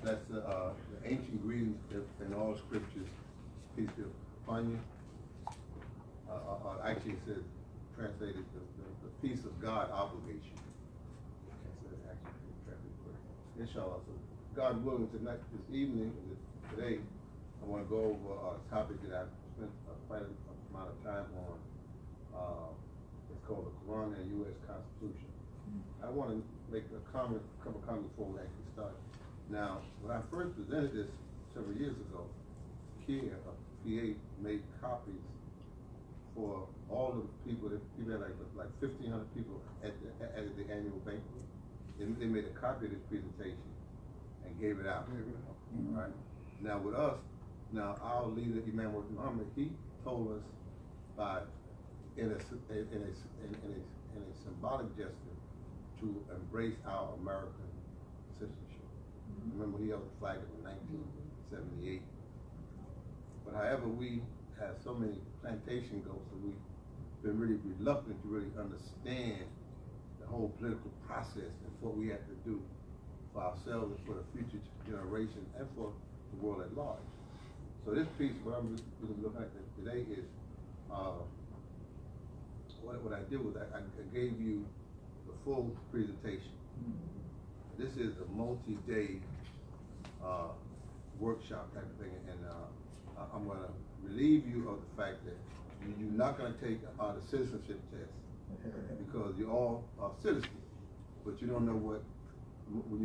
That's the ancient greetings in all scriptures. Peace be upon you. Actually, it says, translated, the peace of God obligation. Inshallah. So, God willing, tonight, this evening, today, I want to go over a topic that I've spent quite a amount of time on. It's called the Qur'an and The U.S. Constitution. I want to make a couple of comments before we actually start. Now, when I first presented this several years ago, Kia, PA, made copies for all the people. People had like 1,500 people at the annual banquet. They made a copy of this presentation and gave it out. Right? Now with us, our leader Imam Muhammad, he told us in a symbolic gesture to embrace our American citizenship. Remember, he held the flag in 1978. But however, we have so many plantation goats that we've been really reluctant to really understand the whole political process and what we have to do for ourselves and for the future generation and for the world at large. So this piece, what I'm really looking at today is, what I did was I gave you the full presentation. This is a multi-day workshop type of thing, and I'm going to relieve you of the fact that you're not going to take the citizenship test because you're all citizens, but you don't know what when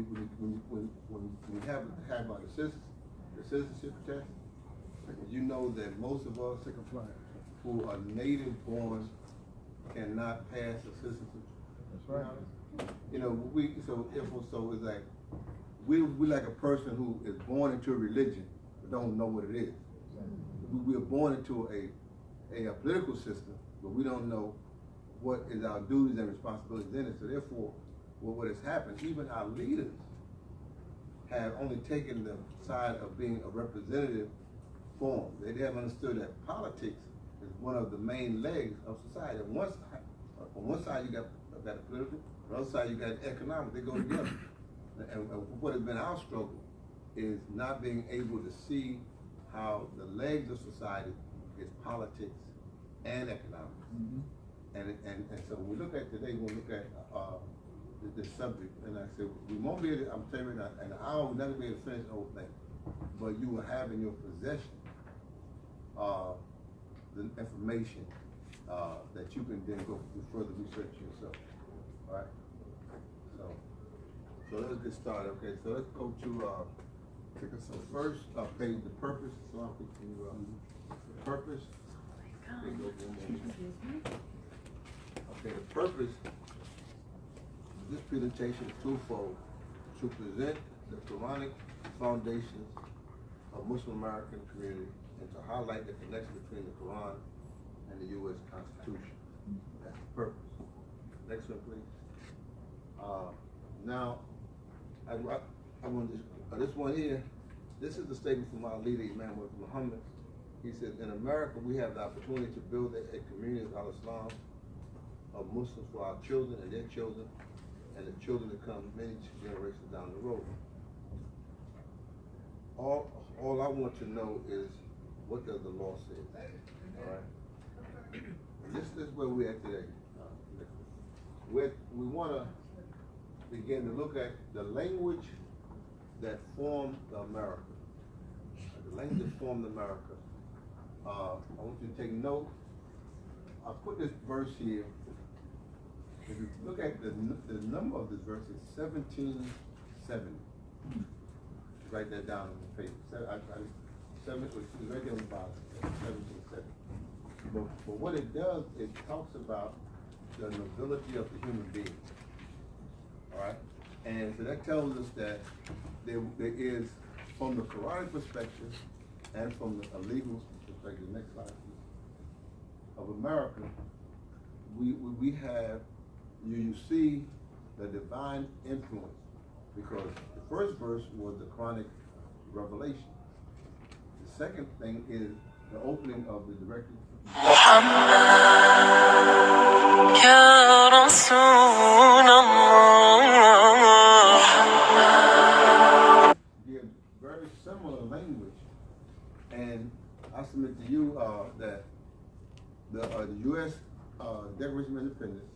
you have the citizenship test. You know that most of us who are native born cannot pass a citizenship. That's right. You know, so it's like we're like a person who is born into a religion but don't know what it is. We are born into a political system, but we don't know what is our duties and responsibilities in it. So therefore, what has happened, even our leaders have only taken the side of being a representative form. They haven't understood that politics is one of the main legs of society. On one side you got the political, on the other side you got economic. They go together. And what has been our struggle is not being able to see how the legs of society is politics and economics. And so when we look at today, when we look at this subject, and I said, we won't be able to, I'm telling you now, in an hour, we'll never be able to finish the whole thing. But you will have in your possession the information that you can then go do further research yourself. All right? So let's get started, okay? So let's go to the first page, the purpose. So I'll put you, the purpose. Okay, the purpose of this presentation is twofold: to present the Quranic foundations of Muslim American community and to highlight the connection between the Quran and the U.S. Constitution. That's the purpose. Next one, please. Now, I want this one here. This is the statement from our leader, Imam Muhammad. He said, in America, we have the opportunity to build a community of al-Islam, of Muslims for our children and their children, and the children to come many generations down the road. All I want to know is, what does the law say? All right? This is where we're at today. We want to begin to look at the language that formed America. The language that formed America. I want you to take note. I put this verse here. If you look at the number of this verse is 1770. Write that down on the page. It's right there on the bottom. 1770. But what it does, it talks about the nobility of the human being. All right, and so that tells us that there is, from the Quranic perspective and from the legal perspective, next slide, please, of America, we have, you see the divine influence, because the first verse was the Quranic revelation. The second thing is the opening of the directive. Muhammad, Ya Rasul Allah. language. And I submit to you that the U.S. Declaration of Independence,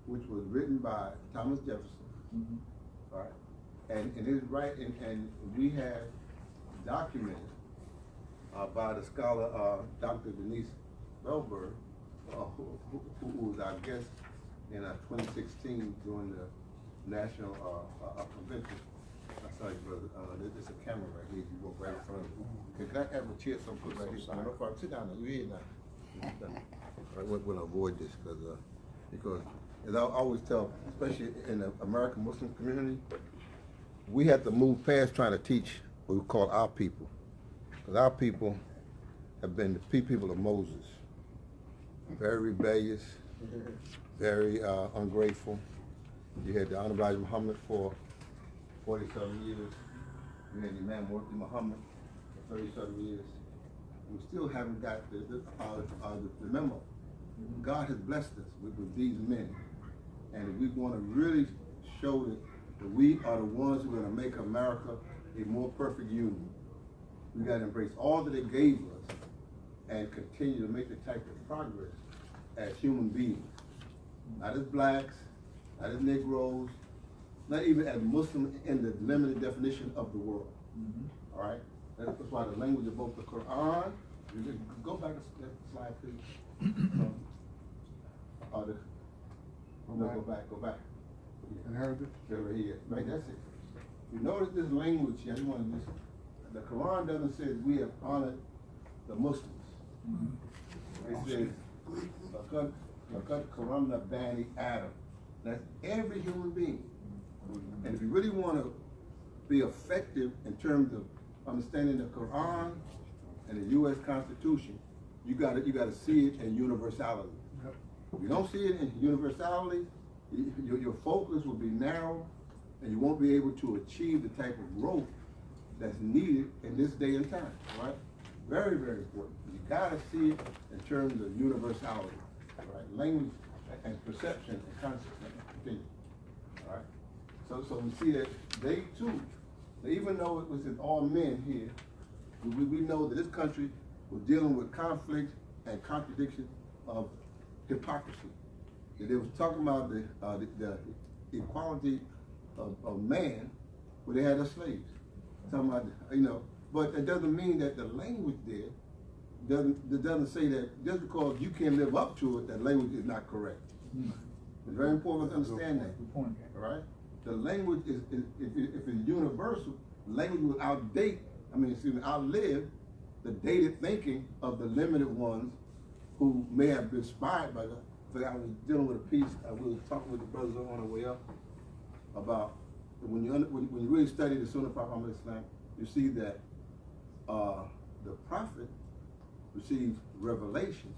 which was written by Thomas Jefferson, right? And it is right, and we have documented by the scholar Dr. Denise Belberg, who was our guest in 2016 during the National Convention. I saw you, brother. There's a camera right here. You walk right in front of me. Can I have a chair someplace right here? No problem. Sit down. You're here now. I want to avoid this because, as I always tell, especially in the American Muslim community, we have to move past trying to teach what we call our people. Because our people have been the people of Moses. Very rebellious, very ungrateful. You had the Honorable Muhammad for 47 years. You had the Imam Muhammad for 37 years. We still haven't got the memo. God has blessed us with these men. And if we want to really show that we are the ones who are going to make America a more perfect union, we got to embrace all that they gave us and continue to make the type of progress as human beings. Not as blacks, not as Negroes, not even as Muslims in the limited definition of the world. All right? That's why the language of both the Qur'an, go back a slide, please. Go back. Inherited? Right here. Right, that's it. You notice this language here, I want to the Quran doesn't say we have honored the Muslims. It says, Karamna Bani Adam. That's every human being. And if you really want to be effective in terms of understanding the Quran and the U.S. Constitution, you got to see it in universality. Yep. If you don't see it in universality, your focus will be narrow, and you won't be able to achieve the type of growth that's needed in this day and time. Right? Very, very important. You got to see it in terms of universality, right? Language and perception and concept. All right. So we see that they too, even though it was in all men here, we know that this country was dealing with conflict and contradiction of hypocrisy. That they was talking about the equality of man, where they had us slaves. Talking about, but it doesn't mean that the language there doesn't say that just because you can't live up to it, that language is not correct. It's very important to understand that. Good point. All right? The language is if it's universal, language will outlive the dated thinking of the limited ones who may have been inspired by that. But I was dealing with a piece, we were talking with the brothers on the way up about when you really study the Sunnah Prophet Muhammad Islam, you see that the prophet received revelation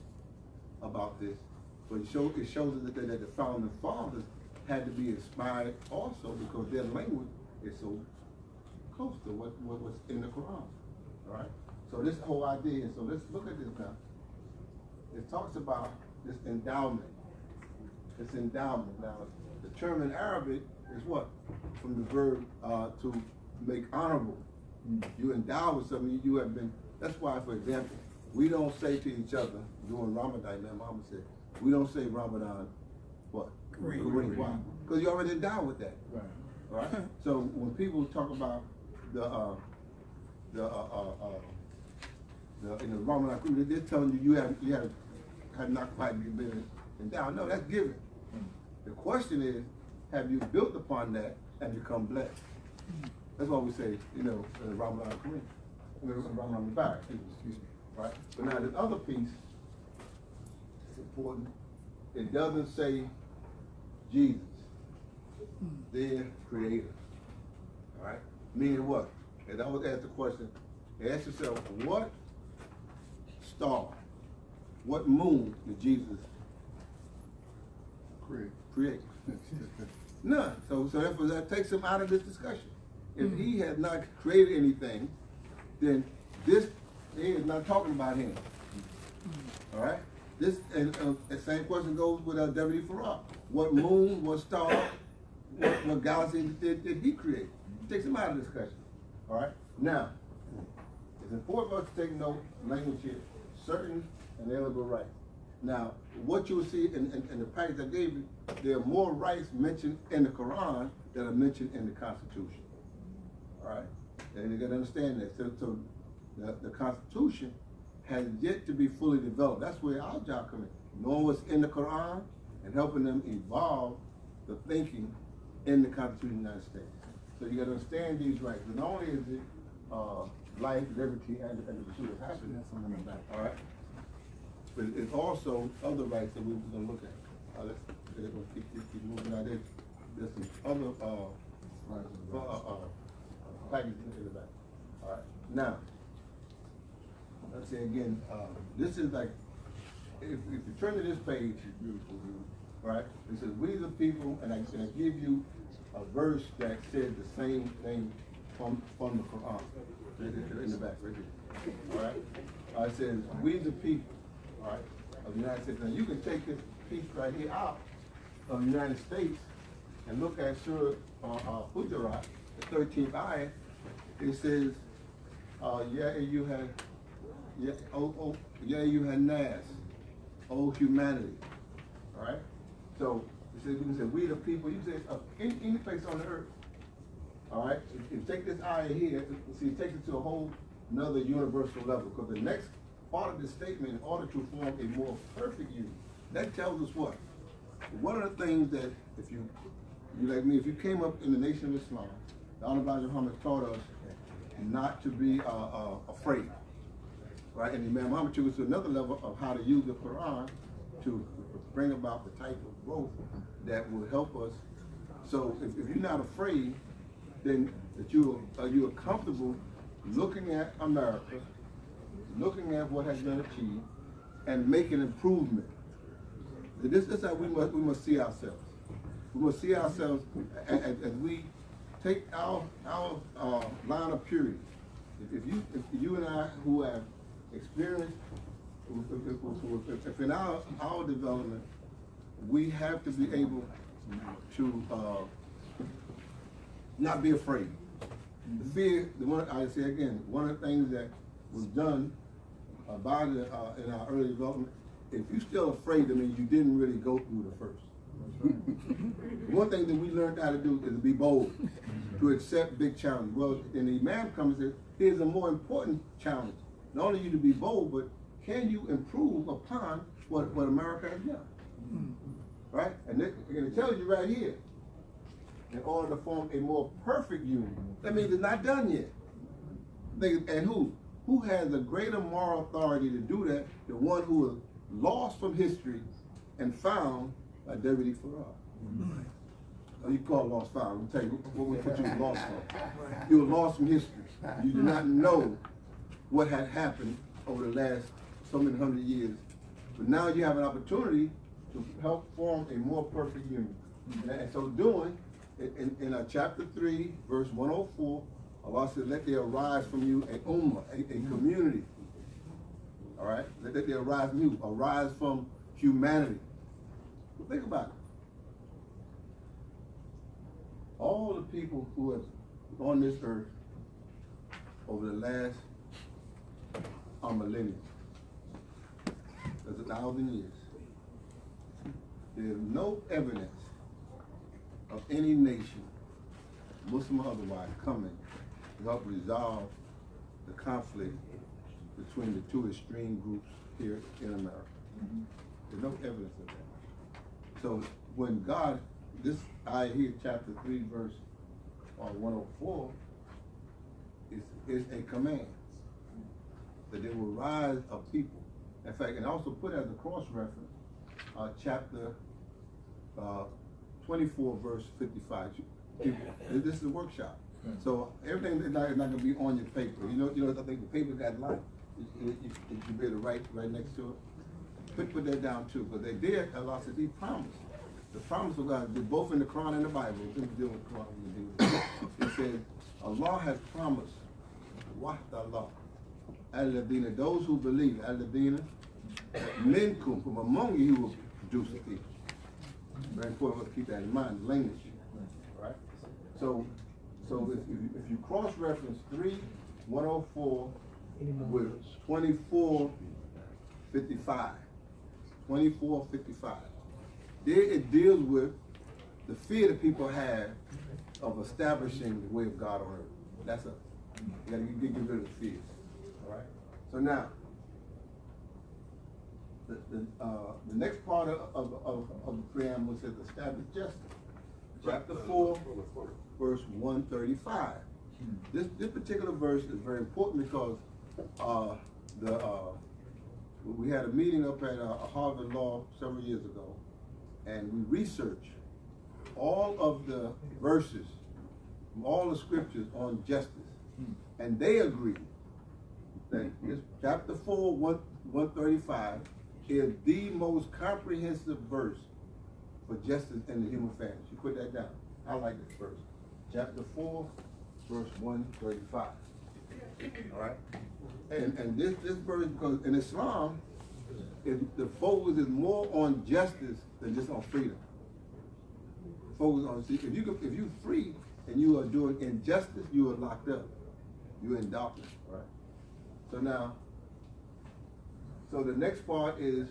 about this, but it shows that the founding fathers had to be inspired also because their language is so close to what's in the Quran. All right. So this whole idea. So let's look at this now. It talks about this endowment. It's endowment. Now, the term in Arabic is what? From the verb to make honorable. You endow with something you have been. That's why, for example, we don't say to each other during Ramadan, Imam Muhammad said, we don't say Ramadan, what? Kareem. Why? Because you're already endowed with that. Right. All right? So when people talk about the Ramadan Kareem, they're telling you have not quite been endowed. No, that's given. The question is, have you built upon that and become blessed? That's why we say, Ramadan Kareem. Ramadan Mubarak, excuse me. Right? But now the other piece is important. It doesn't say Jesus, their creator. All right? Meaning what? And I always ask the question, ask yourself, what star, what moon did Jesus create? None. So therefore that takes him out of this discussion. If he has not created anything, then this he is not talking about him. All right? This and the same question goes with W. Farrar. What moon, what star, what galaxy did he create? It takes him out of the discussion. All right? Now, It's important for us to take note, language here, certain inalienable rights. Now, what you will see in the package I gave you, there are more rights mentioned in the Quran that are mentioned in the Constitution. All right? And you got to understand that. So the Constitution has yet to be fully developed. That's where our job comes in. Knowing what's in the Quran and helping them evolve the thinking in the Constitution of the United States. So you got to understand these rights. Not only is it life, liberty, and the pursuit of happiness, all right? But it's also other rights that we're going to look at. Let's keep moving out. There's some other packages in the back. All right. Now, let's say again, this is like, if you turn to this page, right? It says, "We the people," and I give you a verse that says the same thing from the Quran in the back, right here. All right. It says, "We the people," all right, of the United States. Now you can take this piece right here out of the United States and look at Surah Hujurat, the 13th ayah. It says, "Yeah, you had, yeah, you had nas, oh humanity." All right. So it says, we can say, "We the people." You say any place on the earth. All right. If you take this ayah here, see, it takes it to a whole another universal level. Because the next part of this statement, in order to form a more perfect union, that tells us what? One of the things that if you like me, if you came up in the Nation of Islam, the Honorable Muhammad taught us not to be afraid, right? And Imam Muhammad took us to another level of how to use the Quran to bring about the type of growth that will help us. So if you're not afraid, then that you are comfortable looking at America, looking at what has been achieved, and making improvement. This is how we must see ourselves. We must see ourselves as we take our line of purity. If you and I who have experienced, if in our development, we have to be able to not be afraid. The fear, I say again, one of the things that was done by in our early development, if you're still afraid, that means you didn't really go through the first. One thing that we learned how to do is to be bold, to accept big challenges. Well, and the Imam comes and says, here's a more important challenge. Not only you to be bold, but can you improve upon what America has done? Right? And it tells you right here, in order to form a more perfect union. That means it's not done yet. And who has a greater moral authority to do that? The one who was lost from history and found by liberty for all. You call it lost found. I'll tell you what we put you lost from. You were lost from history. You did not know what had happened over the last so many hundred years. But now you have an opportunity to help form a more perfect union. And so doing, in chapter 3, verse 104, Allah said, "Let there arise from you a ummah, a community." All right? Let there arise from you, arise from humanity. Well, think about it. All the people who have on this earth over the last millennium, that's 1,000 years, there's no evidence of any nation, Muslim or otherwise, coming to help resolve the conflict between the two extreme groups here in America. There's no evidence of that. So when God, this ayah here, chapter 3, verse 104, is a command that there will rise a people. In fact, and also put as a cross-reference, chapter 24, verse 55. This is a workshop. So everything is not going to be on your paper. You know, I think the paper got life. You should be able to write right next to it. Put that down too. But they did, Allah said, He promised. The promise of God, both in the Quran and the Bible, it says, Allah has promised, Wahda Allah, those who believe, Alladina, minkum, from among you, He will produce a people. Very important to keep that in mind, language. Right? So if you cross-reference 3:104 with 24:55. 24:55. There it deals with the fear that people have of establishing the way of God on earth. That's you gotta get rid of the fears. All right. So now, the next part of the preamble says establish justice. Chapter 4, verse 135. This particular verse is very important because we had a meeting up at Harvard Law several years ago, and we researched all of the verses from all the scriptures on justice, and they agree that this chapter 4, 135 is the most comprehensive verse for justice in the human family. You put that down. I like this verse. Chapter 4, verse 135. All right? And this verse, because in Islam, the focus is more on justice than just on freedom. Focus on, see, if you're free and you are doing injustice, you are locked up. You're in darkness, right? So now, so the next part is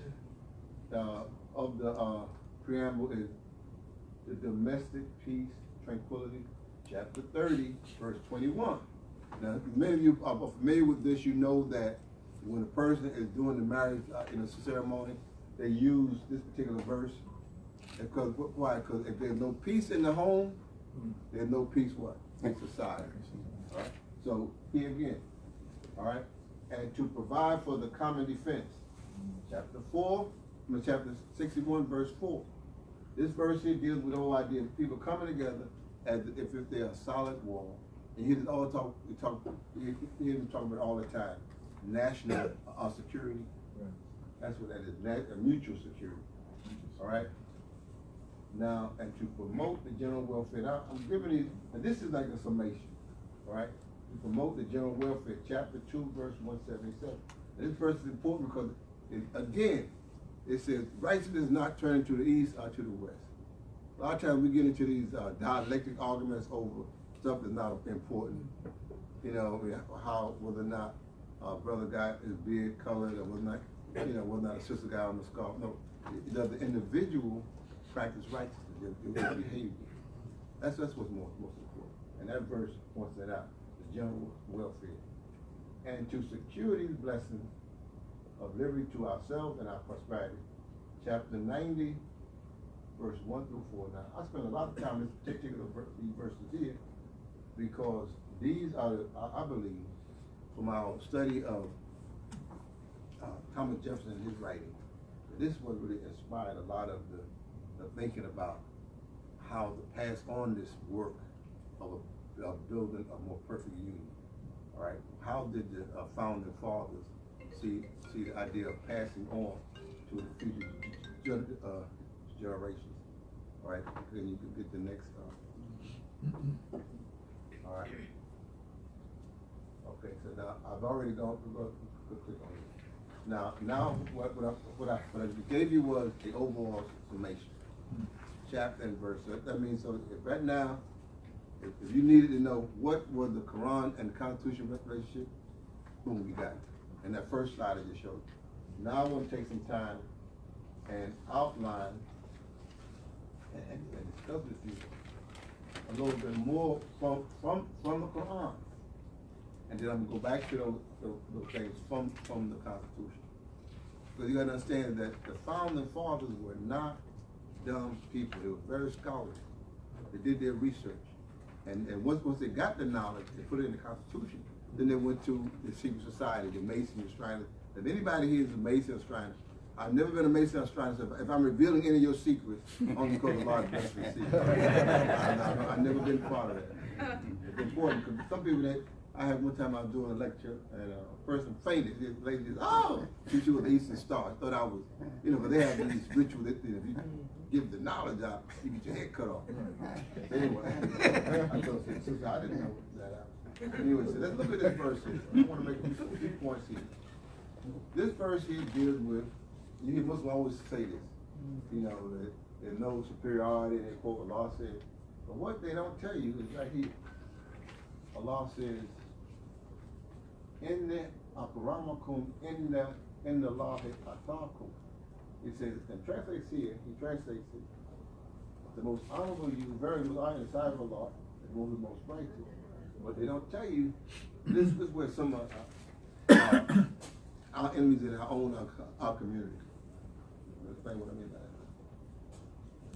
of the preamble is the domestic peace, tranquility, chapter 30, verse 21. Now, many of you are familiar with this. You know that when a person is doing the marriage ceremony, they use this particular verse. Because why? Because if there's no peace in the home, there's no peace what? In society. All right? So here again, all right? And to provide for the common defense. Chapter 61, verse 4. This verse here deals with the whole idea of people coming together as if they're a solid wall. And he hears him talk about all the time. National security. Right. That's what that is. Mutual security. All right? Now, and to promote the general welfare. Now, I'm giving you, and this is like a summation. All right? To promote the general welfare. Chapter 2, verse 177. And this verse is important because, it says, righteousness is not turning to the east or to the west. A lot of times we get into these dialectic arguments over stuff that's not important. You know, how whether or not brother guy is beard colored or whether not a sister guy on the scarf. No, does the individual practice righteousness, your behavior. That's what's most important. And that verse points that out, the general welfare. And to secure these blessings of liberty to ourselves and our prosperity. Chapter 90, verse 1 through 4. Now, I spend a lot of time in this particular these verses here because these are, I believe, from our study of Thomas Jefferson and his writing, this is what really inspired a lot of the thinking about how to pass on this work of building a more perfect union. All right, how did the founding fathers see the idea of passing on to the future generations? All right, then you can get the next. All right. Okay, so now I've already gone through. Click on it. Now, what I gave you was the overall summation, chapter and verse. So that means, so if right now, if you needed to know what was the Quran and the Constitution relationship, boom, we got it. And that first slide I just showed you. Now I want to take some time and outline and discuss with you a little bit more from the Quran. And then I'm going to go back to those things from the Constitution. Because you got to understand that the founding fathers were not dumb people. They were very scholarly. They did their research. And once they got the knowledge, they put it in the Constitution. Then they went to the secret society, the Mason Shriners. If anybody here is a Mason or Shriner, I've never been a Mason or Shriner. So if I'm revealing any of your secrets, only because the Lord blessed me to see. I've never been part of that. It's important because some people I had one time I was doing a lecture and a person fainted. This lady just, oh! She was the Eastern Star. I thought I was, but they have these rituals that if you give the knowledge out, you get your head cut off. Anyway, I told her, sister, I didn't know that. Anyway, so let's look at this verse here. I want to make a few points here. This verse here deals with, you hear Muslims always say this, that there's no superiority, they quote Allah says. But what they don't tell you is right here. Allah says, in the akramakum in the law atakum. He says, and translates here, he translates it, the most honorable you, very most honorable inside of Allah, and one who's most righteous. But they don't tell you, this is where some of our enemies in our community. Explain what I mean by that.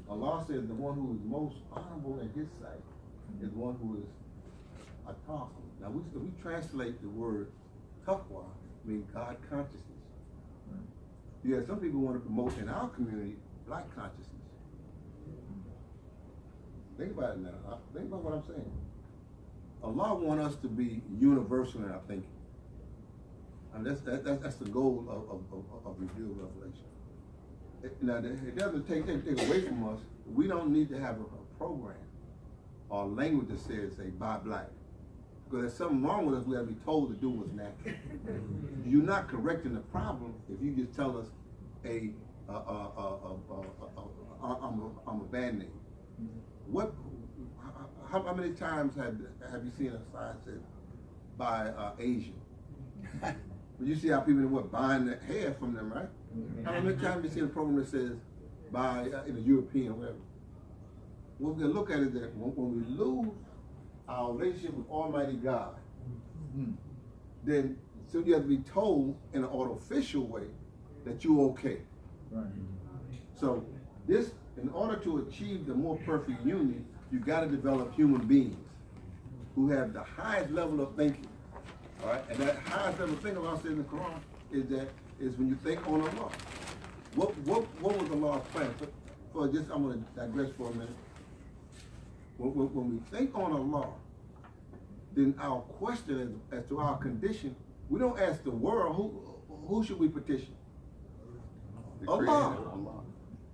Allah says the one who is most honorable in his sight is one who is atakum. Now we translate the word taqwa, mean God consciousness. Yeah, some people want to promote in our community black consciousness. Think about it now. Think about what I'm saying. Allah wants us to be universal in our thinking. And that's the goal of revealed revelation. Now, it doesn't take away from us. We don't need to have a program or language that says, say, buy black. Because there's something wrong with us. We have to be told to do what's natural. You're not correcting the problem if you just tell us I'm a bad name. How many times have you seen a sign that says buy Asian? But you see how people are buying the hair from them, right? How many times have you seen a program that says buy European or whatever? What we're going to look at is that when we lose our relationship with Almighty God, then so you have to be told in an artificial way that you're okay. Right. So this, in order to achieve the more perfect union, you got to develop human beings who have the highest level of thinking. All right, and that highest level of thinking, Allah says in the Quran, is when you think on Allah. What was Allah's plan? For just, I'm going to digress for a minute. When we think on Allah, then our question as to our condition, we don't ask the world, who should we petition? Allah.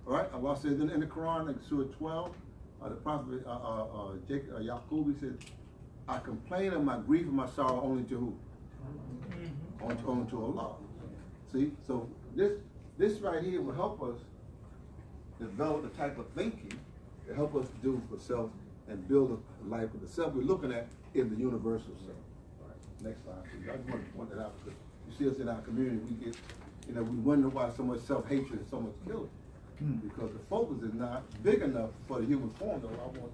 All right, Allah says in the Quran, like Surah 12, the Prophet Yaqub, he says, I complain of my grief and my sorrow only to who? Only to Allah. See, so this right here will help us develop the type of thinking to help us do for self and build a life for the self we're looking at in the universal self. All right, next slide, please. I just want to point that out because you see us in our community, we get, we wonder why so much self-hatred and so much killing. Because the focus is not big enough for the human form that I want.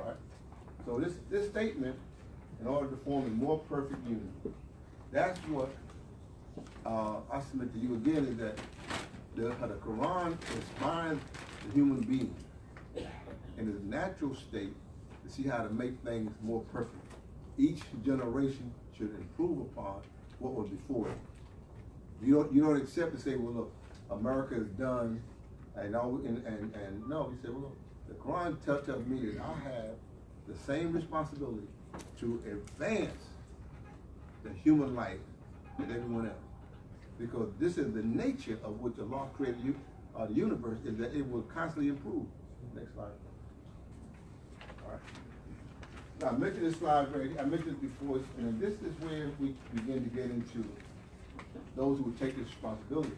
All right. So this statement, in order to form a more perfect union, that's what I submit to you again, is that the Quran inspires the human being in his natural state to see how to make things more perfect. Each generation should improve upon what was before it. You don't accept to say, well, look, America is done, and no, he said, well, look, the Quran tells me that I have the same responsibility to advance the human life as everyone else. Because this is the nature of which Allah created the universe, is that it will constantly improve. Next slide. All right. Now, I mentioned this slide already. I mentioned it before, and this is where we begin to get into those who will take this responsibility.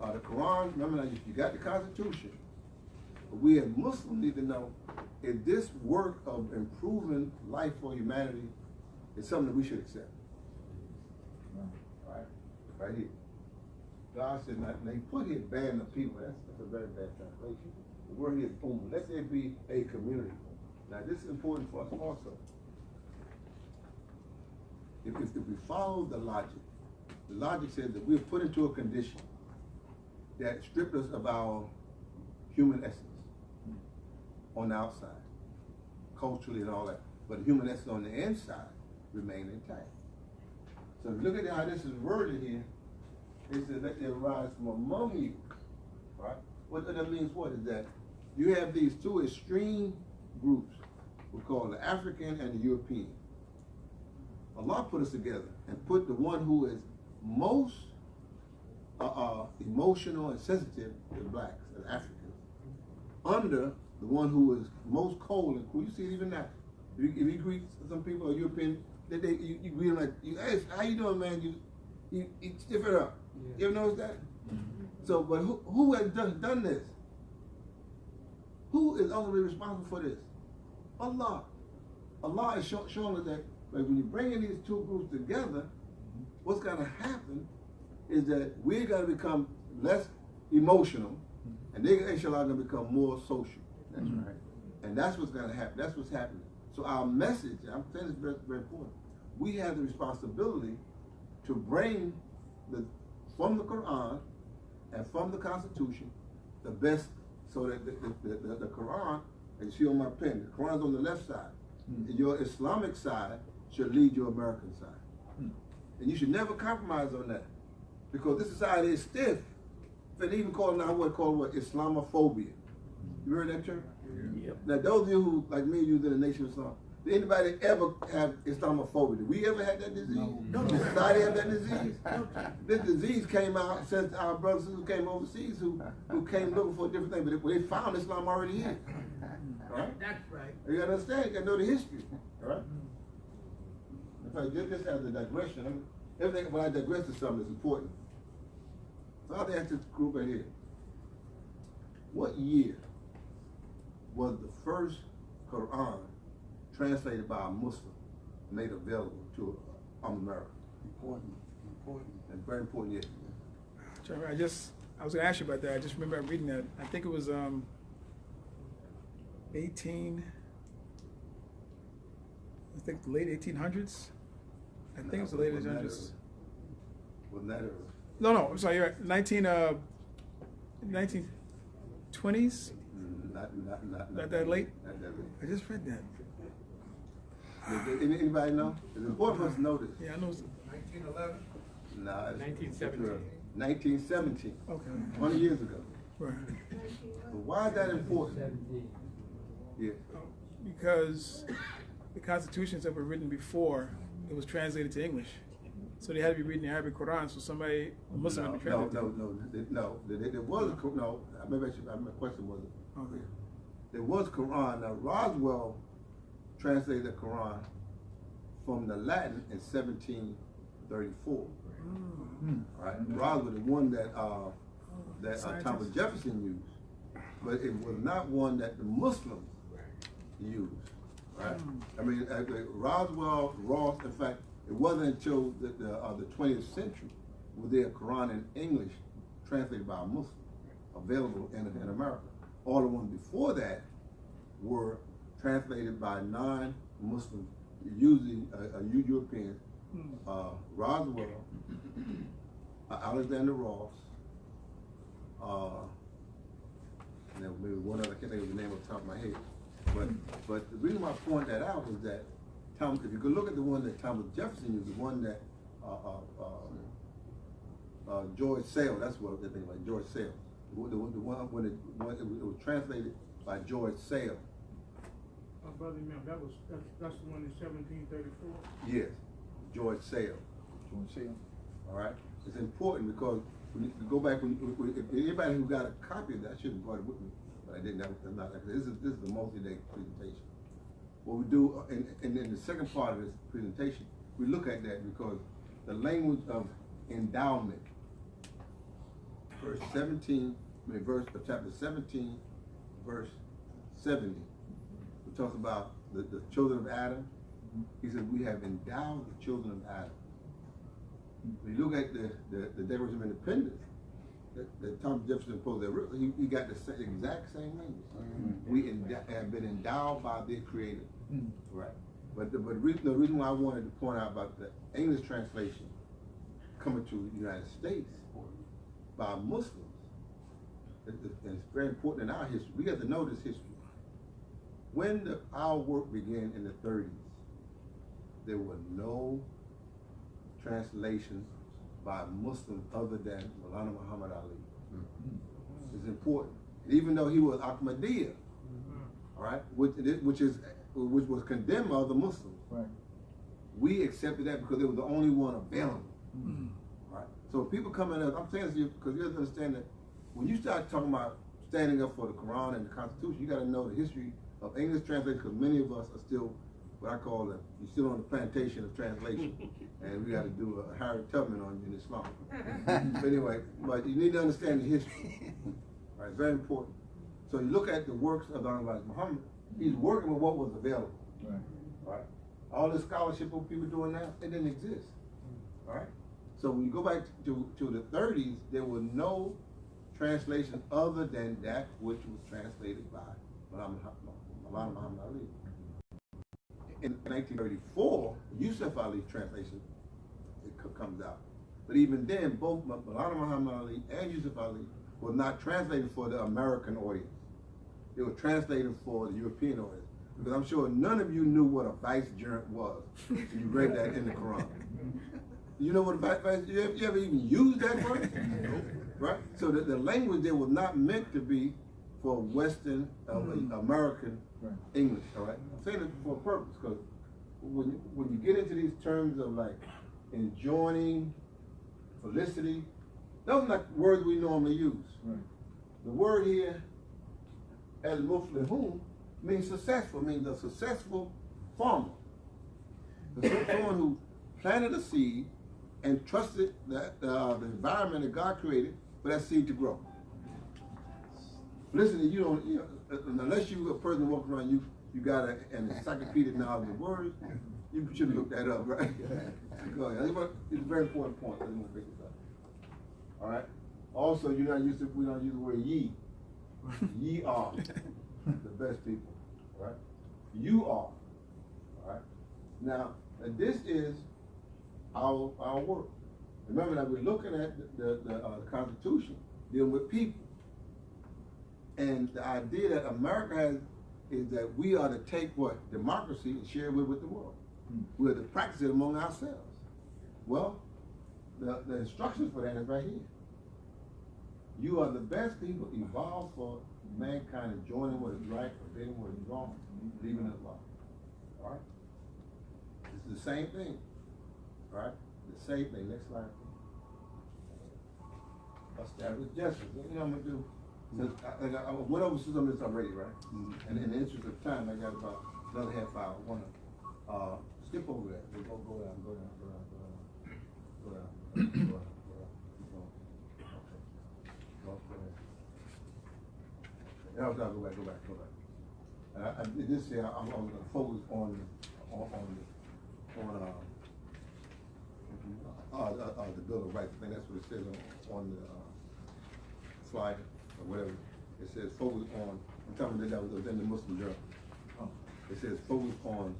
The Quran, remember now, you got the Constitution, but we as Muslims need to know, if this work of improving life for humanity is something that we should accept. Right here. God said, now he put here band of people. That's a very bad translation. The word here is ummah. Let there be a community. Now this is important for us also. If we follow the logic says that we're put into a condition that stripped us of our human essence on the outside, culturally and all that. But the human essence on the inside remain intact. So if you look at how this is worded here, it says let there arise from among you, right? What that means what is that you have these two extreme groups, we call the African and the European. Allah put us together and put the one who is most emotional and sensitive to blacks and Africans under the one who is most cold and cool. You see it even now. If you greet some people, or European, you greet them like, hey, how you doing, man? You stiff it up. Yeah. You ever notice that? Mm-hmm. So, but who has done this? Who is ultimately responsible for this? Allah. Allah is showing us that when you bring in these two groups together, what's going to happen is that we're going to become less emotional, and they're inshallah going to become more social. That's right. And that's what's going to happen. That's what's happening. So our message, I'm saying this very, very important. We have the responsibility to bring from the Quran and from the Constitution the best, so that the Quran, as you see on my pen, the Quran's on the left side. Your Islamic side should lead your American side. And you should never compromise on that, because this society is stiff. They even call it now what Islamophobia. You heard that term? Yep. Now those of you who, like me, use in the Nation of Islam, did anybody ever have Islamophobia? Did we ever have that disease? No. Did society have that disease? This disease came out since our brothers who came overseas who came looking for a different thing, but they found Islam already here. Right? That's right. You gotta understand, you gotta know the history. All right? In fact, just as a digression, everything when I digress to something is important. So I'll ask this group right here. What year was the first Quran translated by a Muslim made available to America? Important. And very important, yes. I was going to ask you about that. I just remember reading that. I think it was 18, I think the late 1800s. I think it was the late 1800s. Wasn't that early? No, I'm sorry, you're right. 1920s? Not that late? Not that late. I just read that. Anybody know? It's important for us to know this. Yeah, I know. 1911? No, 1917. 1917. Okay. 20 years ago. Right. But why is that important? Yeah. Because the constitutions that were written before, it was translated to English. So they had to be reading the Arabic Quran, so somebody, a Muslim had to translate it. No. There was a, no, maybe my question wasn't clear. There was Quran. Now, Roswell translated the Quran from the Latin in 1734. Right? Roswell, the one that Thomas Jefferson used, but it was not one that the Muslims used. Right? I mean, Roswell, Ross, in fact, it wasn't until the 20th century was there a Quran in English translated by a Muslim available in America. All the ones before that were translated by non-Muslims, usually Europeans. Roswell, Alexander Ross, and there maybe one other, I can't think of the name off the top of my head. But the reason why I point that out is that if you could look at the one that Thomas Jefferson used, the one that George Sale, that's what they think like, George Sale. The one when it was translated by George Sale. Brother Imam, that's the one in 1734? Yes, George Sale. George Sale. All right? It's important because when you go back, if anybody who got a copy of that, I should have brought it with me, but I didn't. This is a multi-day presentation. What we do, and in the second part of this presentation, we look at that because the language of endowment, chapter 17, verse 70, it talks about the children of Adam. He said, we have endowed the children of Adam. When you look at the Declaration of Independence that Thomas Jefferson imposed, he got the exact same language. We have been endowed by their Creator. Right. But the reason why I wanted to point out about the English translation coming to the United States by Muslims, and it's very important in our history. We got to know this history. When our work began in the 30s, there were no translations by Muslims other than Maulana Muhammad Ali. It's important. Even though he was Ahmadiyya, all right, which was condemned by other Muslims. Right. We accepted that because it was the only one available. Right. So people coming up, I'm saying this to you because you have to understand that when you start talking about standing up for the Quran and the Constitution, you got to know the history of English translation, because many of us are still what I call you're still on the plantation of translation, and we got to do a Harriet Tubman on you in Islam. But anyway, but you need to understand the history. Right, very important. So you look at the works of the Honorable Muhammad. He's working with what was available. Right. All the scholarship what people doing now, it didn't exist. All right. So when you go back to the 30s, there was no translation other than that which was translated by Maulana Muhammad Ali. In 1934, Yusuf Ali's translation comes out. But even then, both Maulana Muhammad Ali and Yusuf Ali were not translated for the American audience. They were translated for the European audience. Because I'm sure none of you knew what a vicegerent was. You read that in the Quran. You know what a vicegerent, you ever even used that word? Right? So the language there was not meant to be for Western American English, all right? I'm saying it for a purpose, because when you get into these terms of like enjoining, felicity, those are not words we normally use. Right. The word here, al-muflihun, means successful, means a successful farmer. Someone who planted a seed and trusted that the environment that God created for that seed to grow. Listen, you don't, unless you a person walking around, you got an encyclopedic knowledge of words, you should look that up, right? Go ahead. It's a very important point. I'm gonna pick this up. All right. Also, we don't use the word ye. Ye are the best people. All right. You are. All right. Now, this is our work. Remember that we're looking at the Constitution dealing with people. And the idea that America has is that we are to take what? Democracy and share it with the world. We are to practice it among ourselves. Well, the instructions for that is right here. You are the best people, evolved for mankind, enjoying what is right, forbidding what is wrong, leaving it alone. All right? It's the same thing. All right? The same thing. Next slide. Establish justice. You know what I'm going to do? I went over some of this already, right? And in the interest of time, I got about another half hour. I want to skip over that. We'll go down. Okay. No, go back. This year, I'm going to focus on the Bill of Rights. I think that's what it says on the slide or whatever. It says focus on. I'm telling you that was in the Muslim Journal. It says focus on.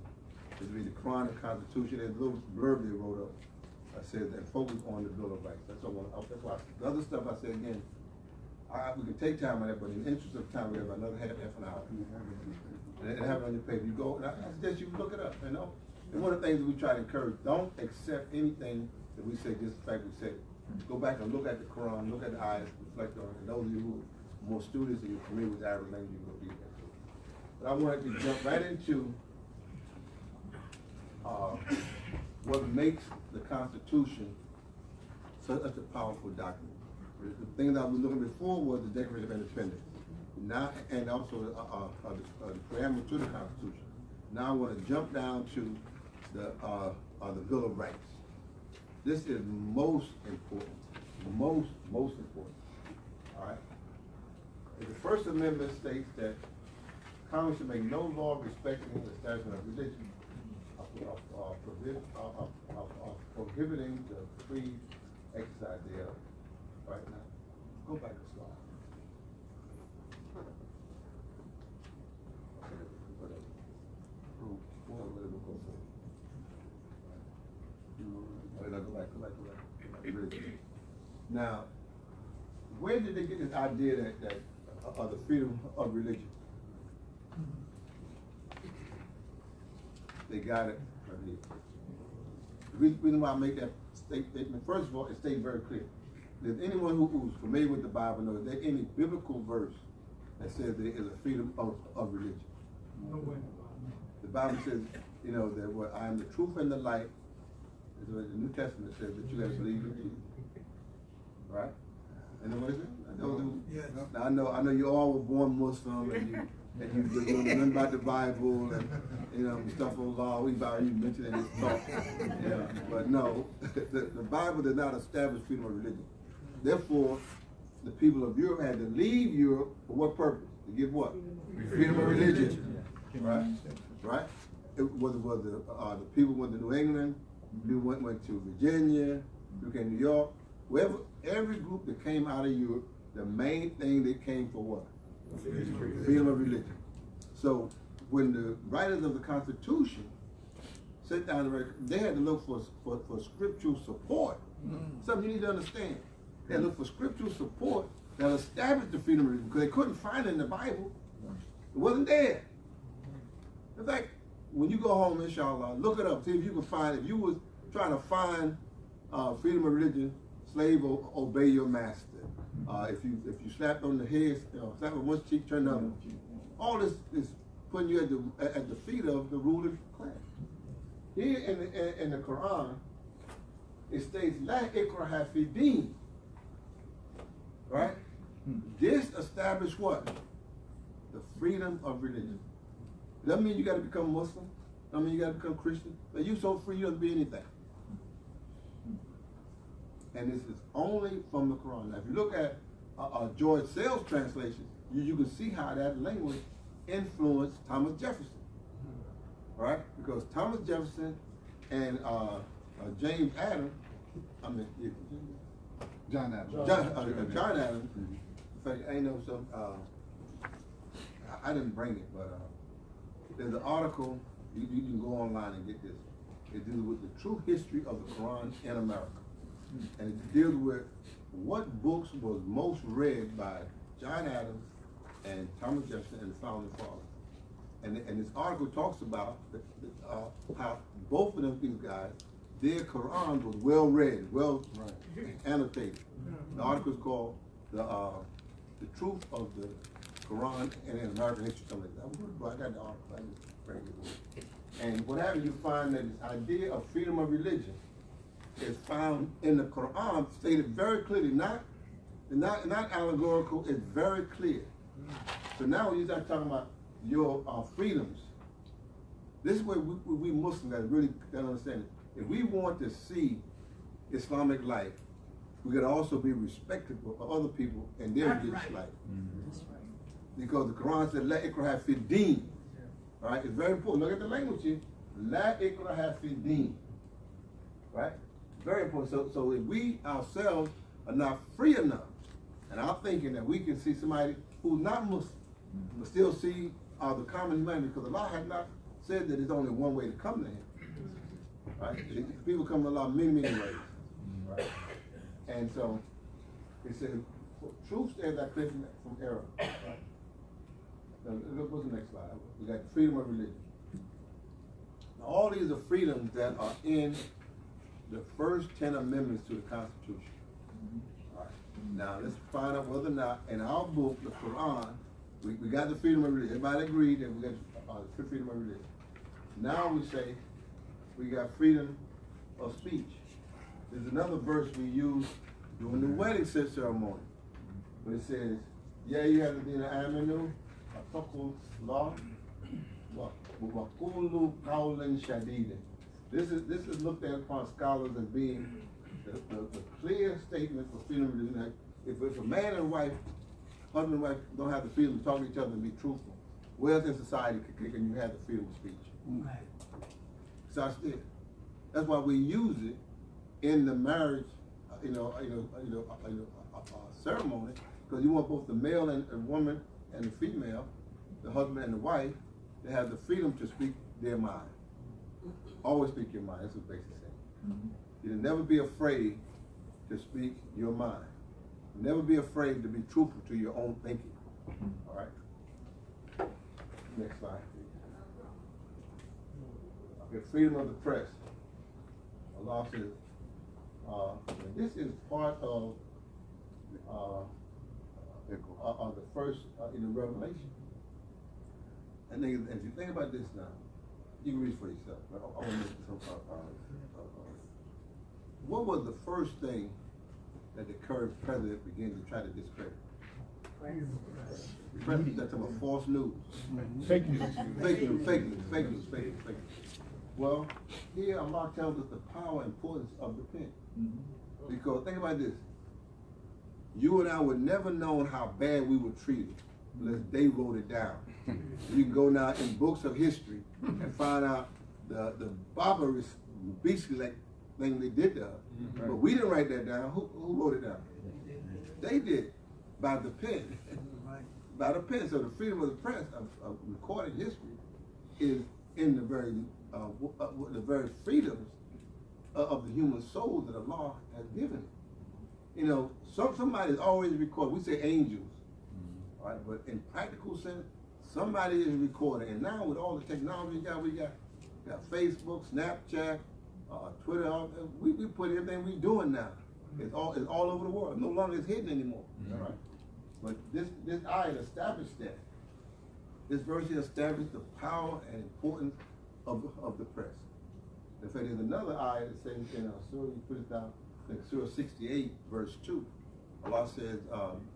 It would be the Qur'an and Constitution. There's a little blurb they wrote up. I said that focus on the Bill of Rights. That's all. That's why the other stuff I said again. We can take time on that, but in the interest of time, we have another half an hour. And have it on your paper. You go. I suggest you look it up. You know. And one of the things that we try to encourage: don't accept anything that we say just the fact we said it. Go back and look at the Quran, look at the ayahs, reflect on it. And those of you who are more students and you're familiar with the Arabic language, you will be there too. But I wanted to jump right into what makes the Constitution such a powerful document. The thing that I was looking before was the Declaration of Independence. Now, and also the preamble to the Constitution. Now I want to jump down to the Bill of Rights. This is most important. Most important. All right. The First Amendment states that Congress should make no law respecting the establishment of religion, prohibiting the free exercise thereof. Right now, go back a slide. Go back. Now, where did they get this idea that of the freedom of religion? They got it right here. The reason why I make that statement, first of all, it states very clear. There's anyone who's familiar with the Bible knows there any biblical verse that says there is a freedom of religion. No way. The Bible says, you know, that what I am the truth and the light. Is what the New Testament says that you have to believe in Jesus. Right? And what is it? Now I know you all were born Muslim and you don't know nothing about the Bible and you know stuff on law. We've already mentioned in this talk. Yeah. But no, the Bible does not establish freedom of religion. Therefore, the people of Europe had to leave Europe for what purpose? To give what? Freedom of religion. Right? Right? It was the people went to New England, people went to Virginia, Look at New York, wherever, every group that came out of Europe, the main thing they came for what? Freedom of religion. So when the writers of the Constitution sat down and they had to look for scriptural support. Something you need to understand. They had to look for scriptural support that established the freedom of religion because they couldn't find it in the Bible. It wasn't there. In fact, when you go home, inshallah, look it up. See if you can find, if you was trying to find freedom of religion, slave obey your master. If you slapped on the head, slap on one cheek, turn the other. All this is putting you at the feet of the ruling class. Here in the Quran, it states, La ikraha fi din. Right? This established what? The freedom of religion. Doesn't mean you got to become Muslim. Doesn't mean you got to become Christian. But you're so free you don't be anything. And this is only from the Quran. Now, if you look at George Sale's translation, you can see how that language influenced Thomas Jefferson. Right? Because Thomas Jefferson and James Adams, John Adams. John Adams. In fact, I know some. I didn't bring it, but there's an article. You can go online and get this. It deals with the true history of the Quran in America, and it deals with what books was most read by John Adams and Thomas Jefferson and the founding fathers. And this article talks about how both of them these guys, their Quran was well read, well annotated. The article is called "The Truth of the Quran and American History." Something like that. I got the article. I just bring it. And what happens? You find that this idea of freedom of religion is found in the Quran, stated very clearly, not allegorical. It's very clear. So now when you start talking about your freedoms, this is where we Muslims got to really understand it. If we want to see Islamic life, we got to also be respectful of other people and their religious life. That's right. Because the Quran said, La ikraha fi din. Right? It's very important. Look at the language here. La ikraha fi din. Right? Very important. So if we ourselves are not free enough, and I'm thinking that we can see somebody who's not Muslim, but still see the common humanity, because Allah has not said that there's only one way to come to Him. Right? People come to Allah many ways. Right? And so it says, truth stands that clear from error. Right? Now, what's the next slide? We got freedom of religion. Now, all these are freedoms that are in the first 10 amendments to the Constitution. All right. Now let's find out whether or not in our book, the Quran, we got the freedom of religion. Everybody agreed that we got the freedom of religion. Now we say we got freedom of speech. There's another verse we use during the wedding ceremony, but it says, "Yeah, you have to be an aminu, ataqul law, wa qulu qawlan shadida." This is looked at upon scholars as being the clear statement for freedom of religion. If a man and wife, husband and wife, don't have the freedom to talk to each other and be truthful, where else in society can you have the freedom of speech? Right. So that's why we use it in the marriage, ceremony, because you want both the male and the woman and the female, the husband and the wife, to have the freedom to speak their mind. Always speak your mind. That's what basically saying. You never be afraid to speak your mind. Never be afraid to be truthful to your own thinking. All right. Next slide. The freedom of the press. Allah says, this is part of the first in the Revelation. And then, as you think about this now, you can read it for yourself. I want to make some, what was the first thing that the current president began to try to discredit? The president that's about false news. Fake news. Fake news. Well, here Allah tells us the power and importance of the pen. Because think about this. You and I would never know how bad we were treated unless they wrote it down. You can go now in books of history and find out the barbarous, basically like thing they did to us. But we didn't write that down. Who wrote it down? They did, by the pen. By the pen. So the freedom of the press of recorded history is in the very freedoms of the human soul that Allah has given it. You know, somebody's always recording. We say angels, all right? But in practical sense, somebody is recording. And now with all the technology we got Facebook, Snapchat, Twitter. We put everything we doing now. It's all over the world. No longer is hidden anymore. All right. But this ayah established that. This verse here established the power and importance of the press. In fact, there's another ayah that says in Surah, you put it down, like Surah 68, verse 2. Allah says,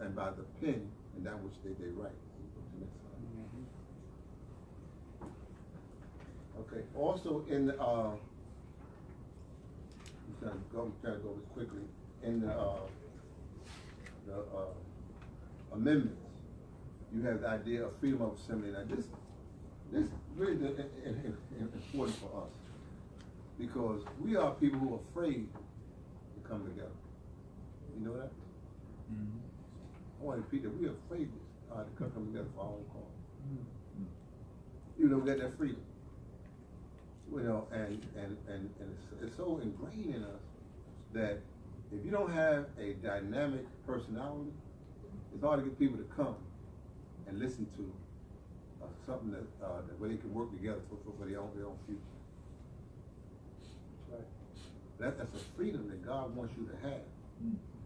and by the pen and that which they write. Okay. Also in I'm trying to go this quickly. In the amendments, you have the idea of freedom of assembly. Now this really important for us because we are people who are afraid to come together. You know that? I want to repeat that we are afraid to come together for our own cause. You know, we got that freedom. You know, and it's so ingrained in us that if you don't have a dynamic personality, it's hard to get people to come and listen to something that where they can work together for their own future. Right. That's a freedom that God wants you to have,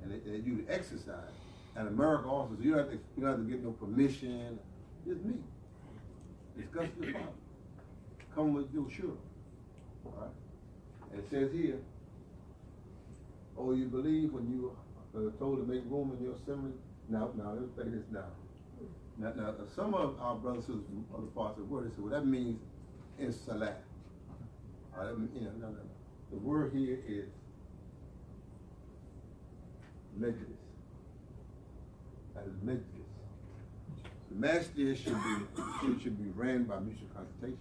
and you to exercise. And America also, so you don't have to get no permission. It's me. Discuss your problem. Come with your sure. All right. And it says here, oh, you believe when you are told to make room in your assembly? Now, let me say this now. Now, some of our brothers and sisters from other parts of the world, they say, well, that means in salat. All right, no. The word here is majlis. That is majlis. The masjid should be ran by mutual consultation.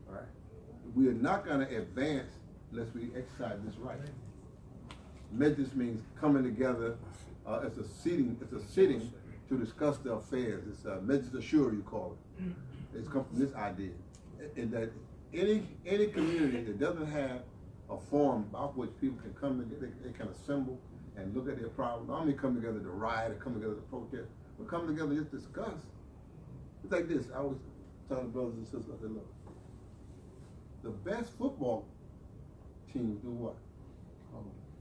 All right. We are not going to advance unless we exercise this right. Majlis means coming together. It's a sitting to discuss the affairs. It's majlis ashura, you call it. It's come from this idea, in that any community that doesn't have a forum by which people can come together, they can assemble and look at their problems. Not only come together to riot or come together to protest, but come together and just discuss. It's like this. I was telling brothers and sisters, I said, look, the best football teams do what?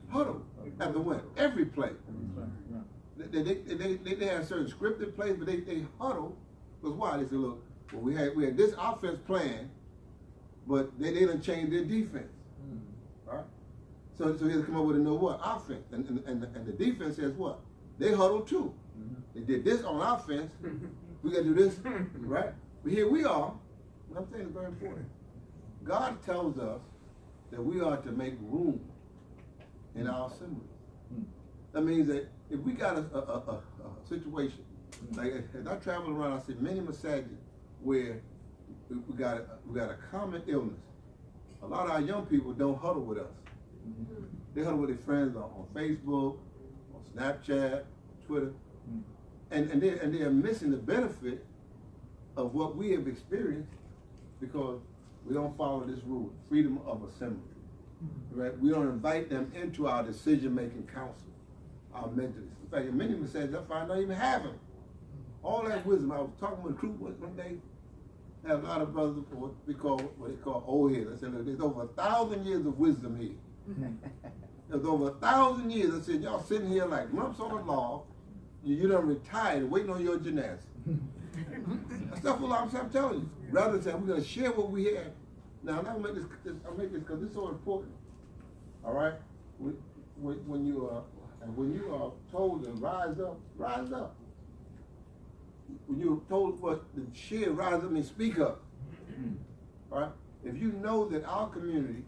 Huddle at the win. Every play. They have certain scripted plays, but they huddle. Because why? They say, look, well, we had this offense plan, but they didn't change their defense. Right? So they have to come up with a new what? Offense. And the defense says what? They huddle too. They did this on offense. We got to do this, right? But here we are. What I'm saying is very important. God tells us that we are to make room in our assembly. That means that if we got a situation, like as I travel around, I see many masajid where we got a common illness. A lot of our young people don't huddle with us. They huddle with their friends on Facebook, on Snapchat, Twitter, and they are missing the benefit of what we have experienced because we don't follow this rule, freedom of assembly. Right? We don't invite them into our decision-making council, our mentors. In fact, in many massages, I find don't even have them. All that wisdom. I was talking with a group one day. I had a lot of brothers what they call old heads. I said, look, there's over 1,000 years of wisdom here. There's over 1,000 years. I said, y'all sitting here like lumps on a log. You done retired waiting on your gymnastics. That's what I'm telling you. Rather than saying we're going to share what we have. Now, I'll make this because it's so important. All right? When you are told to rise up, rise up. When you're told what to share, rise up and speak up. All right? If you know that our community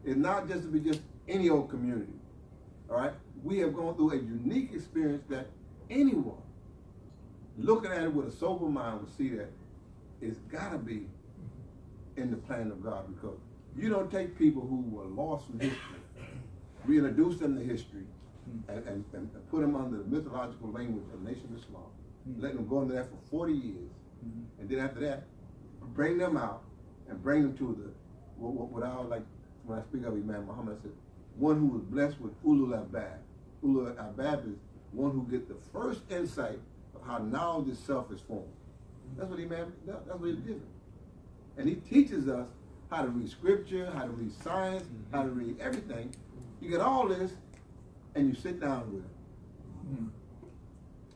is not just to be just any old community, all right? We have gone through a unique experience that anyone looking at it with a sober mind will see that it's got to be in the plan of God because You don't take people who were lost from history, reintroduce them to history, and put them under the mythological language of the Nation of Islam, let them go into that for 40 years, and then after that, bring them out and bring them to the, what I like, when I speak of Imam Muhammad, I said, one who was blessed with Ulul Albab. Ulul Albab is one who gets the first insight of how knowledge itself is formed. That's what Imam does. That's what he's given. And he teaches us how to read scripture, how to read science, how to read everything. You get all this, and you sit down with it.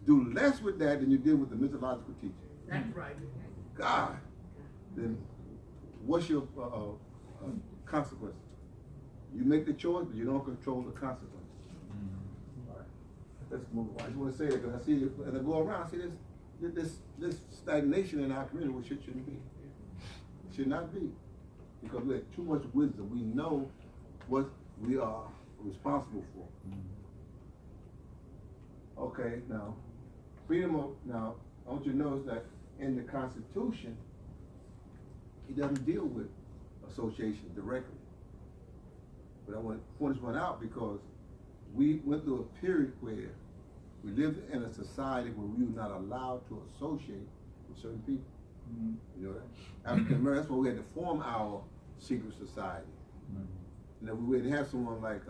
Do less with that than you did with the mythological teaching. That's right. God, then what's your consequence? You make the choice, but you don't control the consequence. All right, let's move on. I just want to say that because I see it, as I go around, I see this stagnation in our community, which it shouldn't be. It should not be, because we have too much wisdom. We know what we are responsible for. Okay, now, freedom of, now, I want you to notice that in the Constitution, it doesn't deal with association directly. But I want to point this one out because we went through a period where we lived in a society where we were not allowed to associate with certain people. You know that? African American, that's why we had to form our secret society. You know, we would have someone like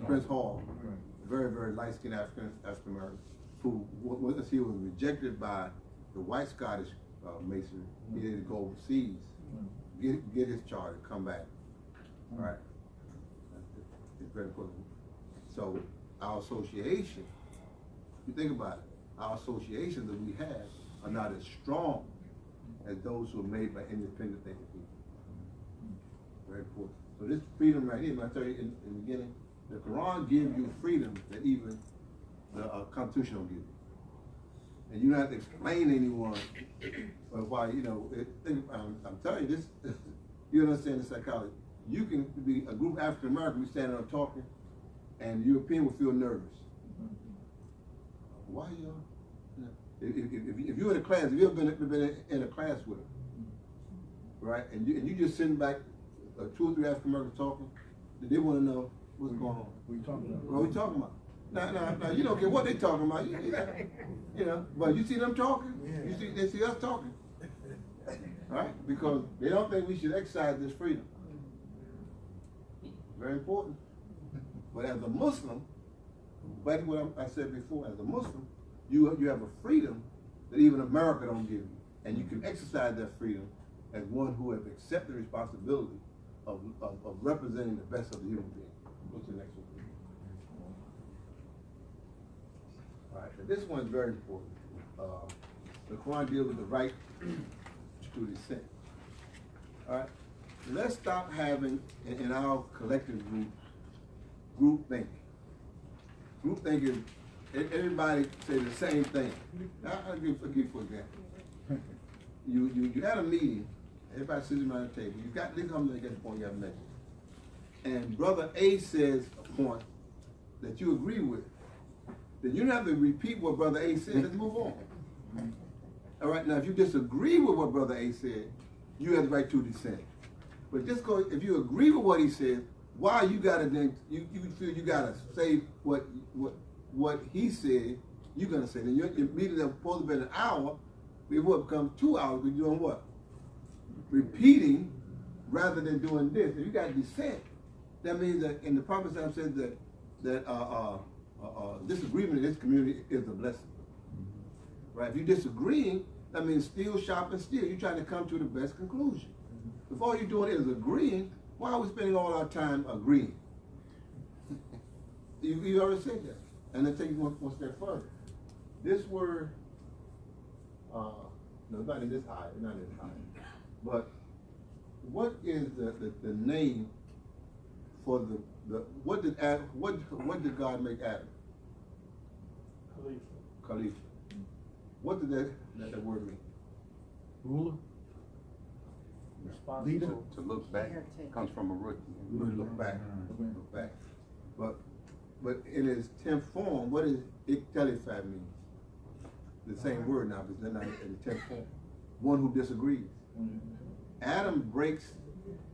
Prince Hall, very, very light-skinned African American, who once he was rejected by the white Scottish Masonry, he had to go overseas, get his charter, come back. All right, it's very important. So our association, you think about it, our associations that we have are not as strong as those who are made by independent thinking people. Very important. So this freedom right here, I tell you in the beginning, the Quran gives you freedom that even the Constitution don't give you. And you don't have to explain to anyone why, you know, I'm telling you this, you understand the psychology. You can be a group of African Americans, we standing up talking, and European will feel nervous. Why y'all? If you're in a class, have you ever been in a class with them, right? And you just sitting back, 2 or 3 African Americans talking, they want to know what's going on. What are you talking about? What are we talking about? Now, you don't care what they talking about, you know. But you see them talking, they see us talking, right? Because they don't think we should exercise this freedom. Very important. But as a Muslim, back to what I said before, as a Muslim, you have a freedom that even America don't give you. And you can exercise that freedom as one who has accepted the responsibility of representing the best of the human being. Go to the next one, please. All right, so this one is very important. The Quran deals with the right to dissent. All right, let's stop having, in our collective groups, group thinking. Group thinking, everybody say the same thing. I'll give for example. You had a meeting, everybody sits around the table. You got, this comes to get the point you have mentioned. And brother A says a point that you agree with. Then you don't have to repeat what brother A said. Let's move on. All right, now if you disagree with what brother A said, you have the right to dissent. But just go, if you agree with what he said, why you gotta then, you feel you gotta say what he said, you're gonna say. Then your meeting that's supposed to be an hour, before it becomes 2 hours, we're doing what? Repeating rather than doing this. If you got dissent, that means that, and the Prophet said that disagreement in this community is a blessing. Right? If you're disagreeing, that means steel sharpens steel. You're trying to come to the best conclusion. If all you're doing is agreeing, why are we spending all our time agreeing? you already said that. And then take you one step further. This word, no, not in this eye, not in this eye. But what is the name for the what did God make Adam? Khalifa. What did that word mean? Ruler? Leader? To look back comes from a root. Look back. Look back. But in its 10th form, what does iktalifat mean? The same word now, but they're not in the 10th form. one who disagrees. Adam breaks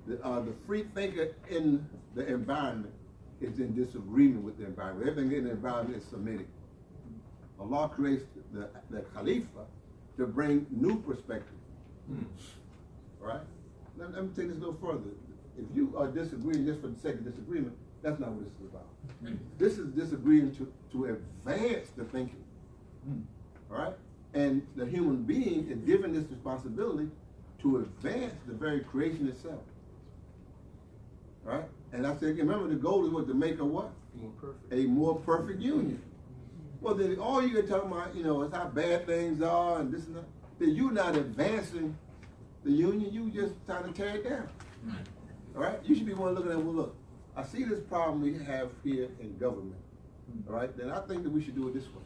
the free thinker in the environment is in disagreement with the environment. Everything in the environment is Semitic. Allah creates the Khalifa to bring new perspective. Right? Let me take this a little further. If you are disagreeing just for the sake of disagreement, that's not what this is about. This is disagreeing to advance the thinking. All right? And the human being is given this responsibility to advance the very creation itself. All right? And I said, remember the goal is what, to make a what? More perfect. A more perfect union. Well, then all you can talk about, is how bad things are and this and that. Then you're not advancing the union, you just trying to tear it down. All right? You should be one looking at, well, look, I see this problem we have here in government. All right? Then I think that we should do it this way.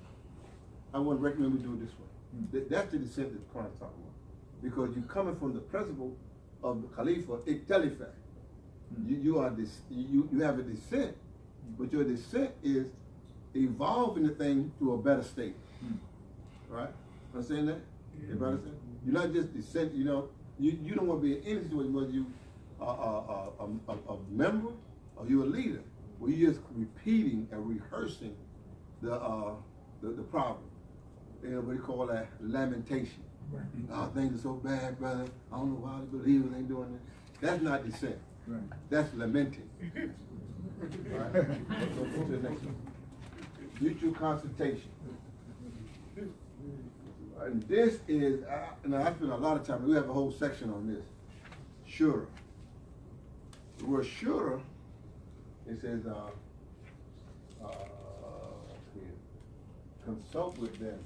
I want to recommend we do it this way. That's the dissent that Qur'an is talking about. Because you're coming from the principle of the Khalifa, iktalifah. You have a dissent, but your dissent is evolving the thing to a better state. Right? Understand that? You understand? You're not just dissent, you don't want to be in any situation whether you are a member or you're a leader. Well, you're just repeating and rehearsing the problem. What do you call that? Lamentation. Right. Oh, things are so bad, brother. I don't know why the believers ain't doing this. That's not dissent. Right. That's lamenting. Right? Let's go to the next one. Mutual consultation. And this is, I spend a lot of time, we have a whole section on this. Shura. The word shura, it says, consult with them.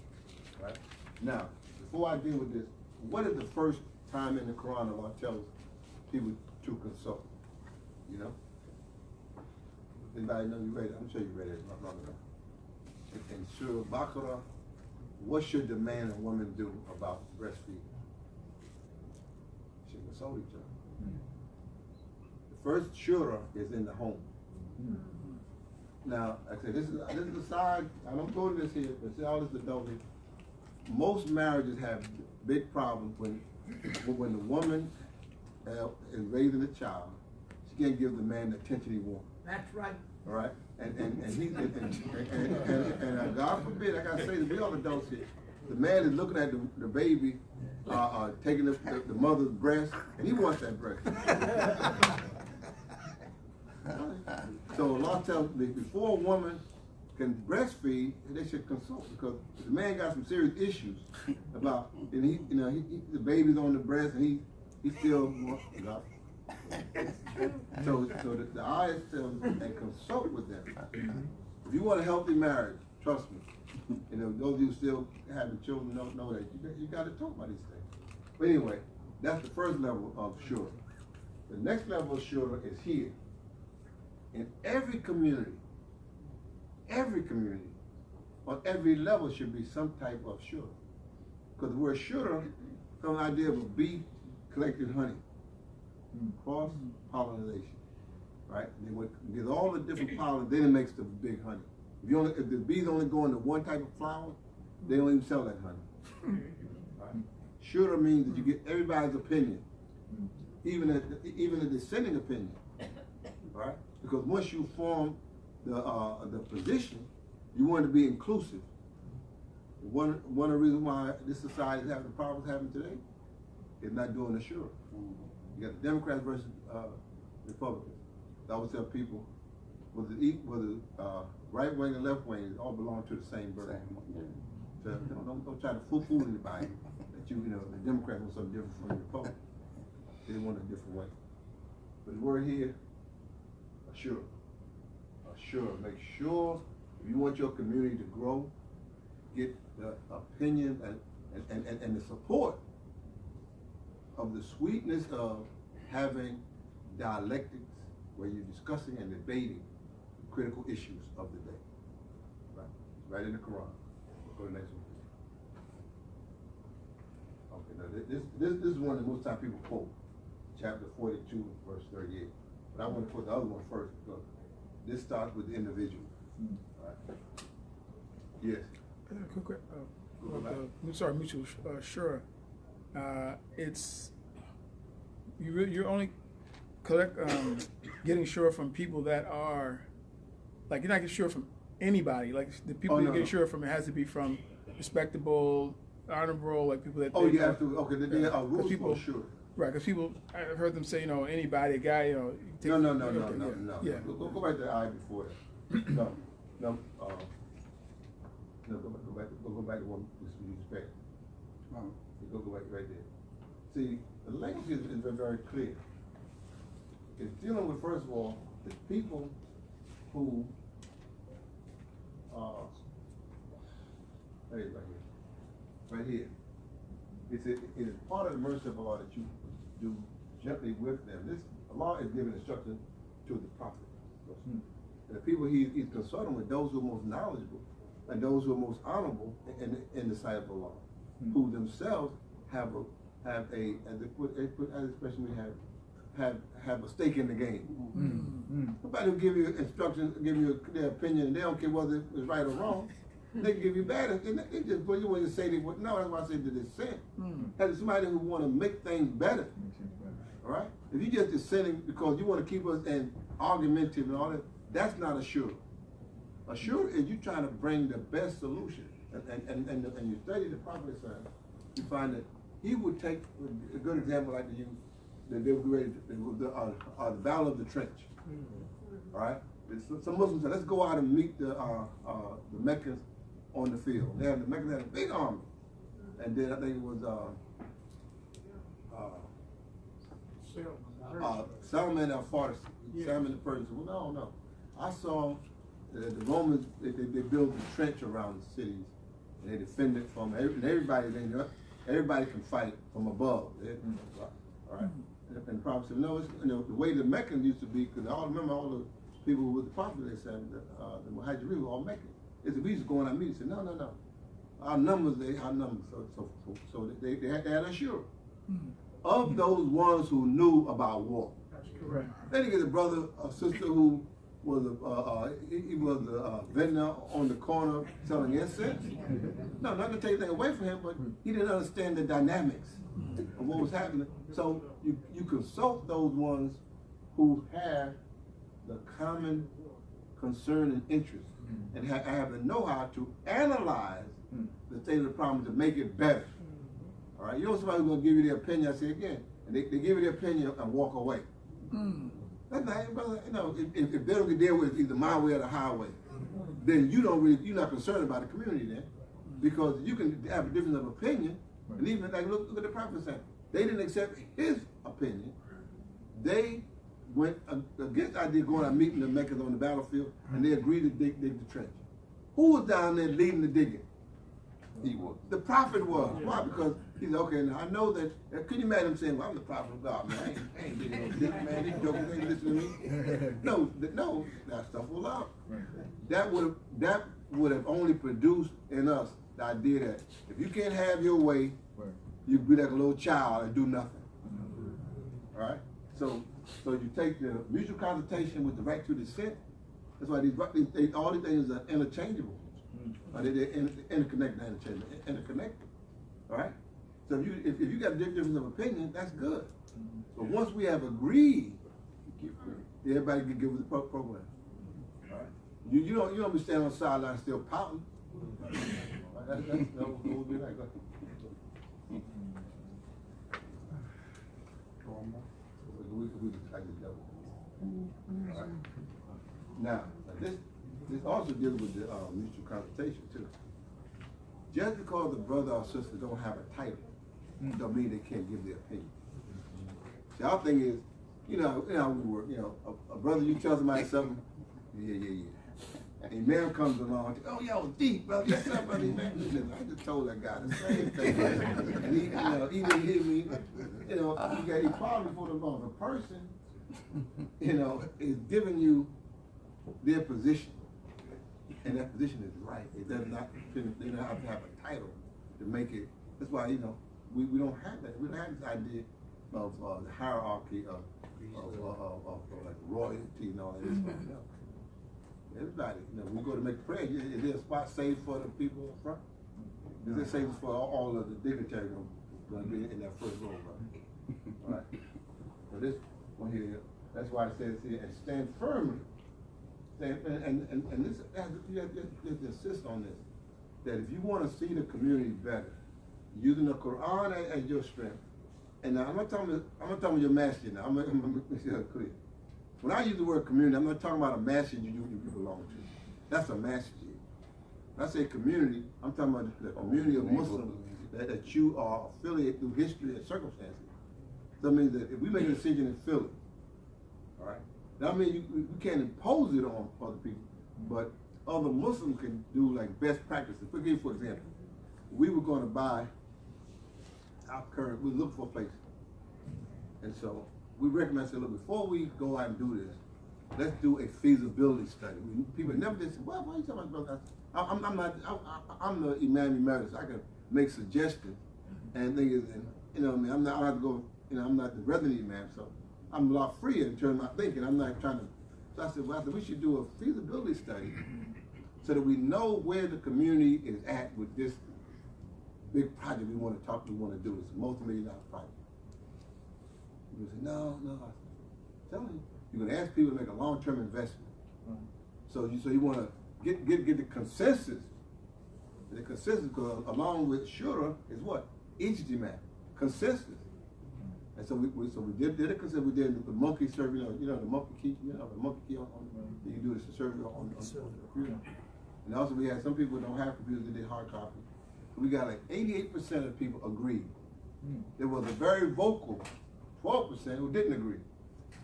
Right? Now, before I deal with this, what is the first time in the Quran Allah tells people to consult? Anybody know you read it? I'm sure you read it not long ago. In Surah Baqarah, what should the man and woman do about breastfeeding? Should consult each other. The first shura is in the home. Now, I said this is a side. I don't go to this here, but see all this adult here. Most marriages have big problems when the woman is raising a child. She can't give the man the attention he wants. That's right. All right, and God forbid, I gotta say that we all adults here. The man is looking at the baby, taking the mother's breast, and he wants that breast. So Allah tells me before a woman can breastfeed, they should consult, because the man got some serious issues about, and the baby's on the breast, and he still wants God. So the ayah tells them and consult with them. If you want a healthy marriage, trust me. Those of you still having children don't know that you got to talk about these things. But anyway, that's the first level of shura. The next level of shura is here. In every community, on every level should be some type of shura. Because the word shura comes from the idea of a bee collecting honey. Cross-pollination, right? With all the different pollen, then it makes the big honey. If the bees only go into one type of flower, they don't even sell that honey. Right? Shura means that you get everybody's opinion, even a dissenting opinion, right? Because once you form the position, you want to be inclusive. One of the reasons why this society is having the problems having today is not doing the shura. You got the Democrats versus Republicans. I always tell people, whether right wing and left wing, all belong to the same bird. So don't try to fool anybody that the Democrats want something different from the Republicans. They want it a different way. But the word here, assure. Make sure if you want your community to grow, get the opinion and the support of the sweetness of having dialectics where you're discussing and debating critical issues of the day. Right in the Quran. We'll go to the next one. Okay, now this is one that most time people quote, chapter 42, verse 38. But I want to put the other one first because this starts with the individual. Right? Yes. Mutual shura. it's you're only getting sure from people that are like you're not getting sure from anybody. Like the people you get sure from, it has to be from respectable, honorable, like people that. Oh, you have to. Okay, there are rules people, for sure. Right, because people, I've heard them say, anybody, a guy, No. Yeah. Go back to the eye before that. No. No, go back to one with respect. Go back right there. See, the language is very clear. It's dealing with, first of all, the people who right here. It is part of the mercy of Allah that you do gently with them. This Allah is giving instruction to the prophet. The people he's consulting with, those who are most knowledgeable and those who are most honorable in the sight of Allah, who themselves have a, as expression we have a stake in the game. Nobody will give you instructions, give you their opinion, and they don't care whether it's right or wrong. They can give you bad, and they just put you when you say no. That's why I said that it's sin. As somebody who want to make things better, all right. If you just dissenting because you want to keep us in argumentative and all that, that's not a sure. A sure is you trying to bring the best solution, and you study the prophet, you find that he would take a good example like the that they would be ready the battle of the trench. All right. Some Muslims say, let's go out and meet the Meccans on the field. The Meccans had a big army, and then I think it was Salman al-Farsi, Salman the Persian. Well, no. I saw the Romans, they built a trench around the cities, and they defended from everybody. Everybody can fight from above. All right. And the prophet said, no, it's, the way the Meccans used to be, because I remember all the people with the prophet, they said, the Muhajirin were all Meccan. They said, we used to go on our meetings. They said, no. Our numbers. So they had a sure. Of those ones who knew about war. That's correct. Then you get a brother or sister who was he was a vendor on the corner selling incense. No, not to take anything away from him, but he didn't understand the dynamics of what was happening. So you consult those ones who have the common concern and interest, and have the know-how to analyze the state of the problem to make it better. All right, you know somebody who's gonna give you their opinion. I say again, and they give you their opinion and walk away. That's not, brother. If they don't deal with either my way or the highway, then you're not concerned about the community then, because you can have a difference of opinion, and even like look at the prophet saying, they didn't accept his opinion. They went against the idea of going out meeting the Meccans on the battlefield, and they agreed to dig the trench. Who was down there leading the digging? He was. The prophet was. Why? Because he said, okay, now I know that. Can you imagine him saying, well, I'm the prophet of God, man. I ain't digging no digging, man. These jokers ain't listening to me. No, that stuff was out. That would have only produced in us the idea that if you can't have your way, you be like a little child and do nothing. All right? So you take the mutual consultation with the right to dissent. That's why all these things are interchangeable. They're interconnected, all right? So if you got a difference of opinion, that's good. But once we have agreed, everybody can give us the program. All right? You don't be standing on the sideline still pouting. That's what we'll be like. All right. Now this also deals with the mutual consultation too. Just because the brother or sister don't have a title, don't mean they can't give their opinion. See, our thing is, we work. A brother, you tell somebody something, yeah. And Imam comes along, oh, yo, deep, brother. Yes, sir, brother, man. Listen, I just told that guy the same thing. And he didn't hear me. He got equality for the law. The person, is giving you their position. And that position is right. It does not, they don't have to have a title to make it. That's why, we don't have that. We don't have this idea of the hierarchy of like royalty and all that stuff. Everybody, we go to make prayer. Is there a spot saved for the people in front? Is there saved for all of the dignitaries? Gonna be in that first row, brother. All right. So this one here, that's why it says here, and stand firmly. Stand, and this, you have to insist on this, that if you want to see the community better, using the Quran as your strength, and now I'm not talking about your masjid now. I'm gonna make sure that's clear. When I use the word community, I'm not talking about a masjid you belong to. That's a masjid. When I say community, I'm talking about the community of Muslims that you are affiliated through history and circumstances. So that means that if we make a decision in Philly, all right, that means we can't impose it on other people, but other Muslims can do like best practices. For example, we were going to buy our current, we look for a place. And so we recommend, look, before we go out and do this, let's do a feasibility study. People never did say, well, why are you talking about that? I'm the Imam Emeritus. I can make suggestions and things, and you know what I mean, I don't have to go, you know, I'm not the resident Imam, so I'm a lot freer in terms of my thinking. I'm not trying to, so I said, well, we should do a feasibility study so that we know where the community is at with this big project we want to do. It's a multi-million-dollar project. You say, no, I'm telling you, you're going to ask people to make a long-term investment. So you want to get the consensus. The consensus, because along with Shura is what? Ijtima, consensus. And so we did a consensus. We did the monkey survey, you know, the monkey key, you can do this survey on the computer. And also we had some people who don't have computers that did hard copy. We got like 88% of people agreed. There was a very vocal 12% who didn't agree,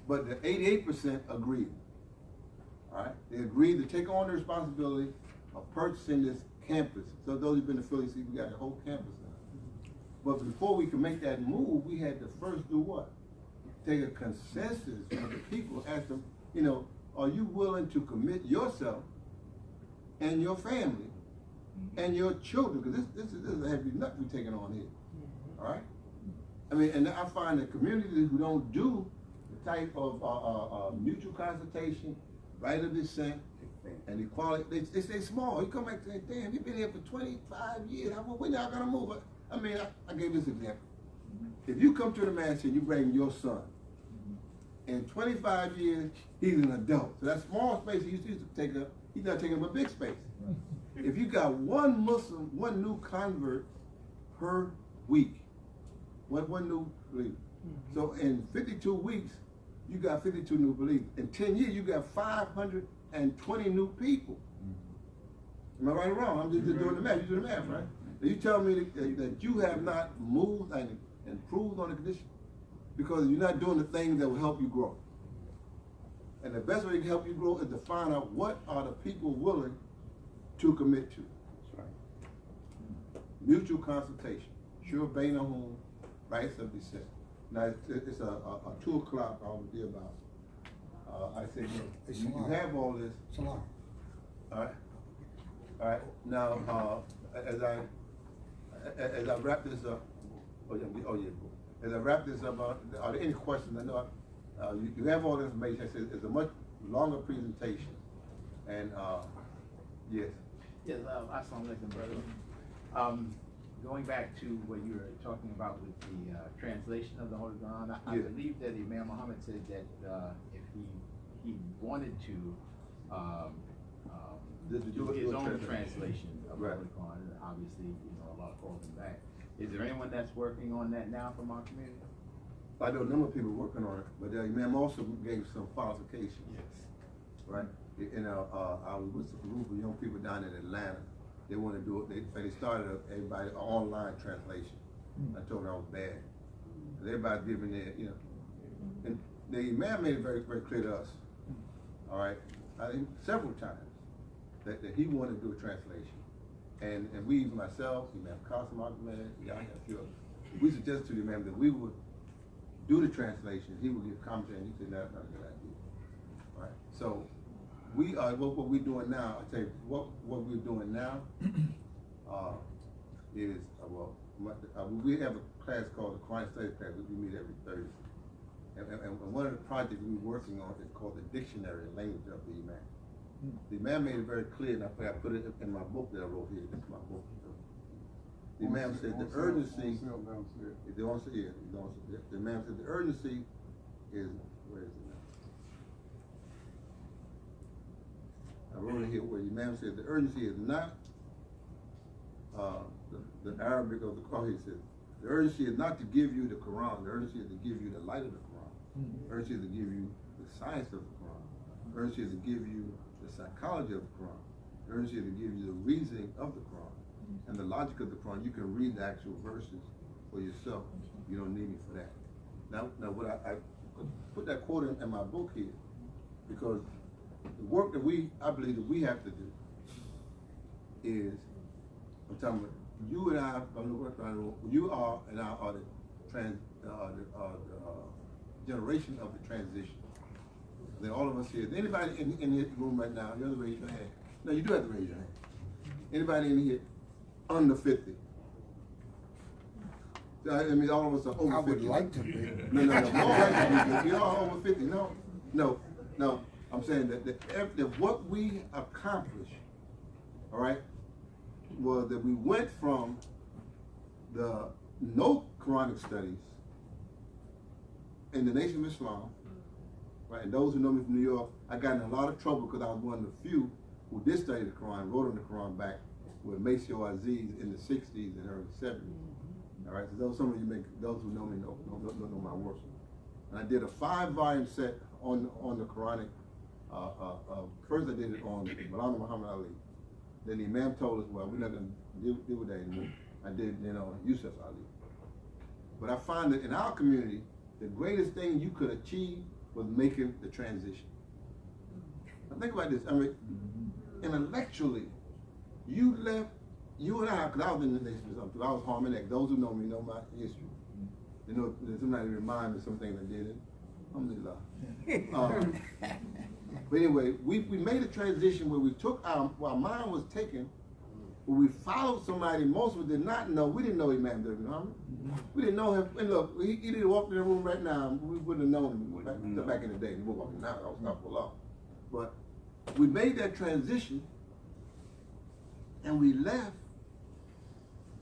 but the 88% agreed. All right, they agreed to take on the responsibility of purchasing this campus. So those who've been to Philly, see, we got the whole campus now. But before we could make that move, we had to first do what? Take a consensus of the people, ask them, you know, are you willing to commit yourself and your family and your children? Because this is a heavy nut we're taking on here. All right? I mean, and I find that communities who don't do the type of mutual consultation, right of dissent, and equality, they stay small. You come back and say, damn, you've been here for 25 years. When y'all gonna move? I mean, I gave this example. If you come to the mansion, you bring your son. In 25 years, he's an adult. So that small space he used to take up, he's not taking up a big space. If you got one Muslim, one new convert per week, one new believer. So in 52 weeks, you got 52 new believers. In 10 years, you got 520 new people. Am I right or wrong? I'm just doing the math. You do the math, right? You tell me that you have not moved and improved on the condition because you're not doing the things that will help you grow. And the best way to help you grow is to find out what are the people willing to commit to. That's right. Mutual consultation. Sure, bainahum, rights of dissent. Now it's a 2 o'clock I was there about. I said, you have all this. All right. All right. Now, as I wrap this up, as I wrap this up, are there any questions? I know you have all the information. I said it's a much longer presentation, and yes. Yes, assalamu alaikum, brother. Going back to what you were talking about with the translation of the Holy Quran, I believe that Imam Muhammad said that if he wanted to do his own translation of the Holy Quran, obviously, Allah called him back. Is there anyone that's working on that now from our community? I know a number of people working on it, but Imam also gave some qualifications. Yes. Right? I was with a group of young people down in Atlanta. They want to do it. They started everybody online translation. I told them I was bad. Everybody's giving their, and the Imam made it very, very clear to us. All right, I think several times that he wanted to do a translation, and we, myself, Imam Qasim Ahmed, a few others, we suggested to the Imam that we would do the translation. He would give commentary, and he said that's not a good idea. All right, so. We are what we're doing now. I tell you what we're doing now is we have a class called the Quranic Studies class. We meet every Thursday, and one of the projects we're working on is called the Dictionary Language of the Imam. The Imam made it very clear, and I put it in my book that I wrote here. This is my book. The The Imam said the urgency, the Imam said the urgency is, where is it now? I wrote it here where the Imam said the urgency is not the Arabic of the Quran. He said the urgency is not to give you the Quran, the urgency is to give you the light of the Quran. The urgency is to give you the science of the Quran. The urgency is to give you the psychology of the Quran. The urgency is to give you the reasoning of the Quran and the logic of the Quran. You can read the actual verses for yourself. You don't need me for that. Now what I put that quote in my book here because the work that I believe that we have to do is, I'm talking about you and I, you are and I are the generation of the transition. Then all of us here, anybody in this room right now, you have to raise your hand. No, you do have to raise your hand. Anybody in here under 50? I mean, all of us are over 50. I would like to be. No. You're all over 50. No. I'm saying that what we accomplished, all right, was that we went from the no Quranic studies in the Nation of Islam, right? And those who know me from New York, I got in a lot of trouble because I was one of the few who did study the Quran, wrote on the Quran back with Maisio Aziz in the 60s and early 70s. All right, so those who know me know my work. And I did a 5-volume set on the Quranic. First I did it on Maulana Muhammad Ali. Then the Imam told us, well, we're not going to deal with that anymore. I did it on Yusuf Ali. But I find that in our community, the greatest thing you could achieve was making the transition. Now think about this. I mean, intellectually, you and I, because I was in the Nation of Islam too. I was Harmonic. Those who know me know my history. You know, somebody remind me of some things I did. Alhamdulillah. But anyway, we made a transition where we took our mind was taken, where we followed somebody most of us did not know. We didn't know Imam Muhammad. We didn't know him. And look, he didn't walk in the room right now. We wouldn't have known him back in the day. He was walking now. I was not for long. But we made that transition, and we left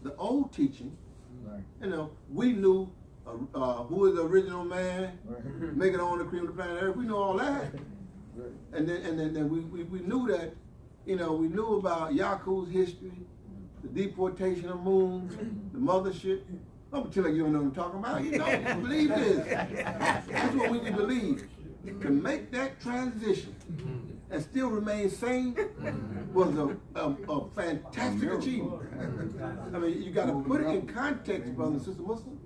the old teaching. Right. You know, we knew who was the original man, making on the cream of the planet Earth. We knew all that. Right. And then we knew that, you know, we knew about Yaku's history, the deportation of Moon, the mothership. Don't pretend like you don't know what I'm talking about. You know, believe this. That's what we believe. To make that transition and still remain sane was a fantastic achievement. I mean, you got to put it in context, brother and sister Muslim,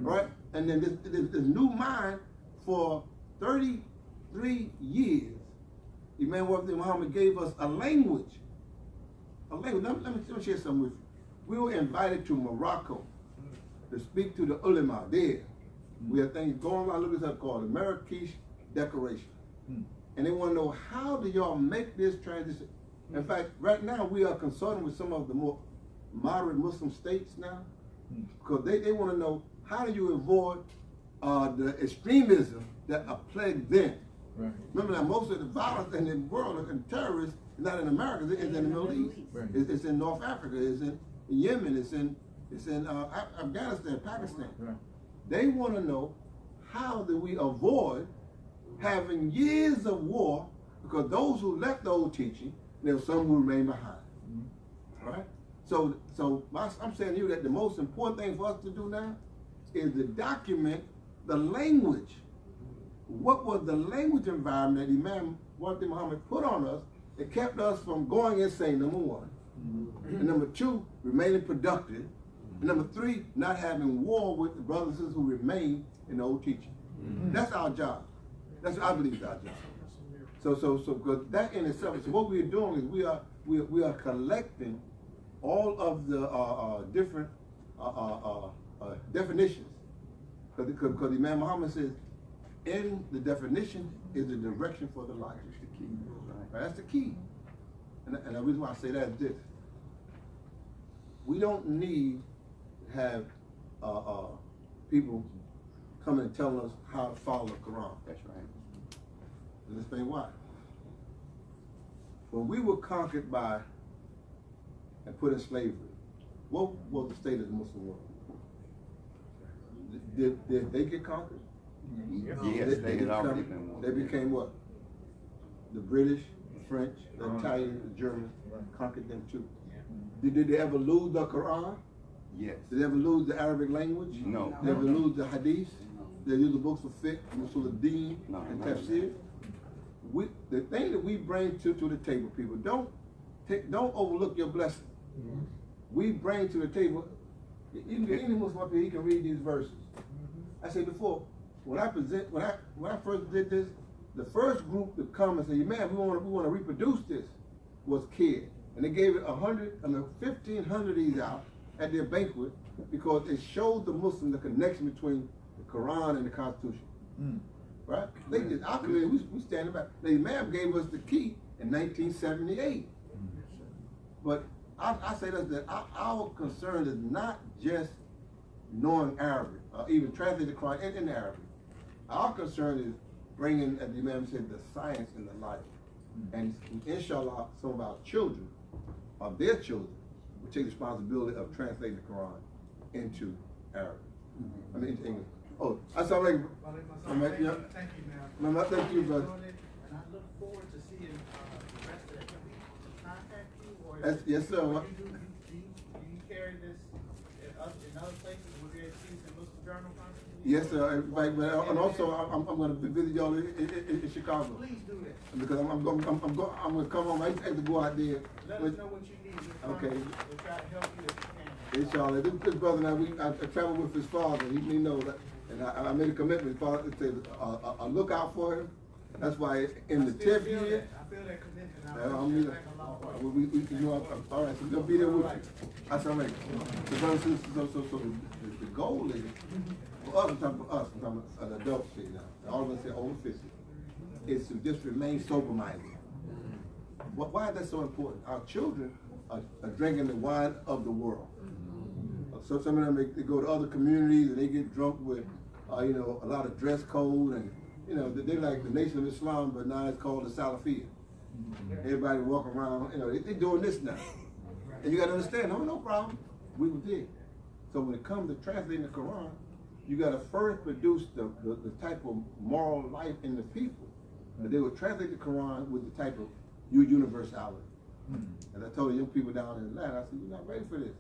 right? And then this new mind for 33 years, Imam Muhammad gave us a language. Let me share something with you. We were invited to Morocco to speak to the ulama there. We have things going on, look at that called the Marrakesh Declaration. And they want to know, how do y'all make this transition? In fact, right now we are consulting with some of the more moderate Muslim states now, because they want to know, how do you avoid the extremism that plagued them? Right. Remember that most of the violence in the world and terrorists is not in America, it's in the Middle East. Right. It's in North Africa, it's in Yemen, it's in Afghanistan, Pakistan. Right. They want to know, how do we avoid having years of war, because those who left the old teaching, there were some who remain behind. Right? So I'm saying to you that the most important thing for us to do now is to document the language. What was the language environment that Imam Muhammad put on us that kept us from going insane, number one. And number two, remaining productive. And number three, not having war with the brothers and sisters who remain in the old teaching. That's our job. That's what I believe is our job. So because that in itself, so what we're doing is we are collecting all of the different definitions. Because Imam Muhammad says, in the definition is the direction for the life. That's the key. Right? That's the key. And the reason why I say that is this. We don't need to have people coming and telling us how to follow the Quran. That's right. And let's explain why. When we were conquered by and put in slavery, what was the state of the Muslim world? Did they get conquered? Yes, they had already been won. They became what? The British, the French, the Italians, the Germans conquered them too. Did they ever lose the Quran? Yes. Did they ever lose the Arabic language? No. Did they ever lose the Hadith? Did they lose the books of fiqh, Usul al-Din, No, and none of Tafsir? The thing that we bring to the table, people, don't overlook your blessing. We bring to the table. You can get any Muslim up here, he can read these verses. I said before, when I first did this, the first group to come and say, man, we want to reproduce this, was kids. And they gave it 1,500 of these out at their banquet because it showed the Muslim the connection between the Quran and the Constitution. Right? They just, our community, we standing back. The Imam gave us the key in 1978. But I say that our concern is not just knowing Arabic, or even translating the Quran in Arabic. Our concern is bringing, as the Imam said, the science in the life. And inshallah, some of our children, or their children, will take the responsibility of translating the Quran into Arabic. I mean, into English. Oh, assalamu alaikum. Thank you, ma'am. Thank you, brother. And I look forward to seeing the rest of it. Can we contact you, or Yes, sir. do you carry this in other places? Will there be some Muslim Journal conferences? Yes, sir. And also, I'm going to visit y'all in Chicago. Please do that. Because I'm going to come home. I have to go out there. Let us know what you need. Okay. We'll try to help you if we can. Inshallah. This brother and I traveled with his father. He knows that. And I made a commitment to look out for him. That's why in the 10th year, I feel that commitment. all right, so we're going to be there with you. That's all right. So the goal is, for us, I'm talking about an adult here now, all of us here over 50, is to just remain sober-minded. Why is that so important? Our children are drinking the wine of the world. So some of them, they go to other communities and they get drunk with, a lot of dress code, and they like the Nation of Islam, but now it's called the Salafiyah. Everybody walk around, they doing this now. And you got to understand, no problem, we were there. So when it comes to translating the Quran, you got to first produce the type of moral life in the people. And they will translate the Quran with the type of universality. And I told the young people down in Atlanta, I said, you're not ready for this.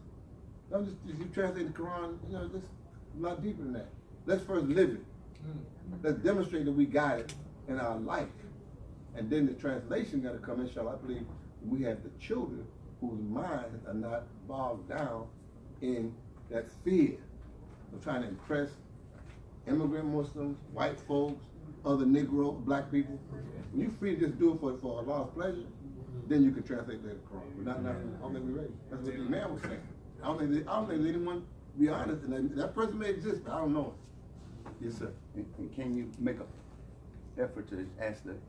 Don't just you translate the Quran, this a lot deeper than that. Let's first live it. Let's demonstrate that we got it in our life. And then the translation got to come, inshallah. I believe we have the children whose minds are not bogged down in that fear of trying to impress immigrant Muslims, white folks, other Negro, black people. When you're free to just do it for Allah's pleasure, then you can translate the Quran. But I don't think we're ready. That's what the Imam was saying. I don't think anyone, be honest, and that person may exist, but I don't know it. Yes, sir. And can you make an effort to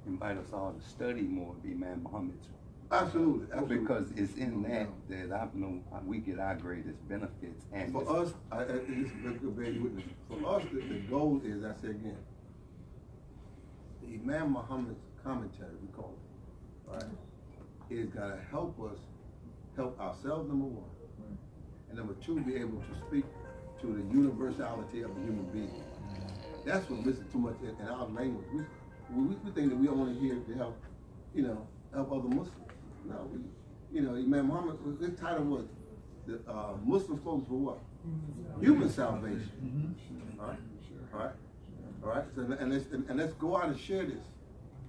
invite us all to study more of Imam Muhammad's? Absolutely. Because it's in that I know we get our greatest benefits. And for us, this is a big witness. For us, the goal is, I say again, the Imam Muhammad's commentary, we call it, right, is going to help us, help ourselves, number one, and number two, be able to speak to the universality of the human being. That's what's missing too much in our language. We think that we only here to help, help other Muslims. No, Imam Muhammad, his title was the Muslim folks for what? Human salvation. All right. So, and let's go out and share this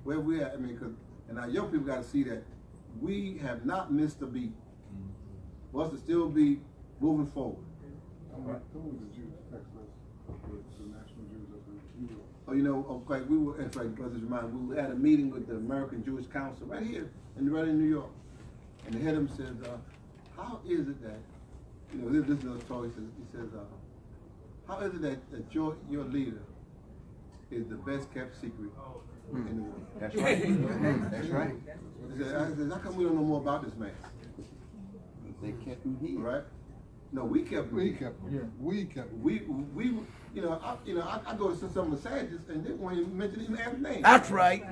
where we at. And our young people got to see that we have not missed a beat. For us to still be moving forward. Okay, we were, in fact, brothers remind, we were at a meeting with the American Jewish Council right here, right in New York. And the head of them said, how is it that, this is a story, he says, how is it that your leader is the best kept secret in the world? That's right. That's right. He said, how come we don't know more about this man? They kept him here. Right? No, we kept him. We kept him. Yeah. We kept him. I go to some massages and they won't even mention his last name. That's right.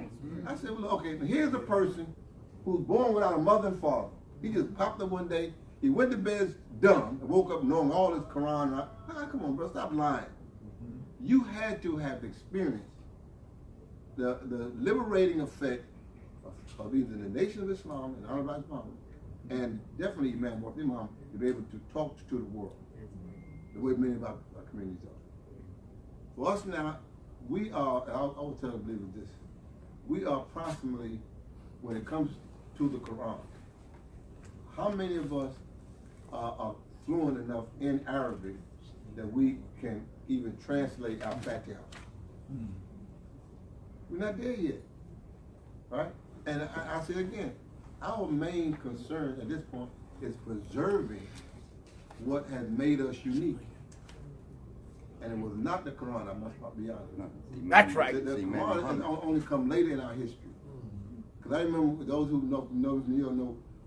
I said, well, okay, here's a person who's born without a mother and father. He just popped up one day He went to bed dumb and woke up knowing all his Quran. Come on, bro, stop lying. You had to have experienced the liberating effect of either the Nation of Islam and Honorable Muhammad, and definitely Imam Imam to be able to talk to the world the way many of our communities are. For us now, we are, I will tell the believers this, we are approximately, when it comes to the Quran, how many of us are fluent enough in Arabic that we can even translate our Fatiha? We're not there yet, right? And I say again, our main concern at this point is preserving what has made us unique. And it was not the Quran, I must be honest. That's right. The Quran has only come later in our history. Because I remember, those who know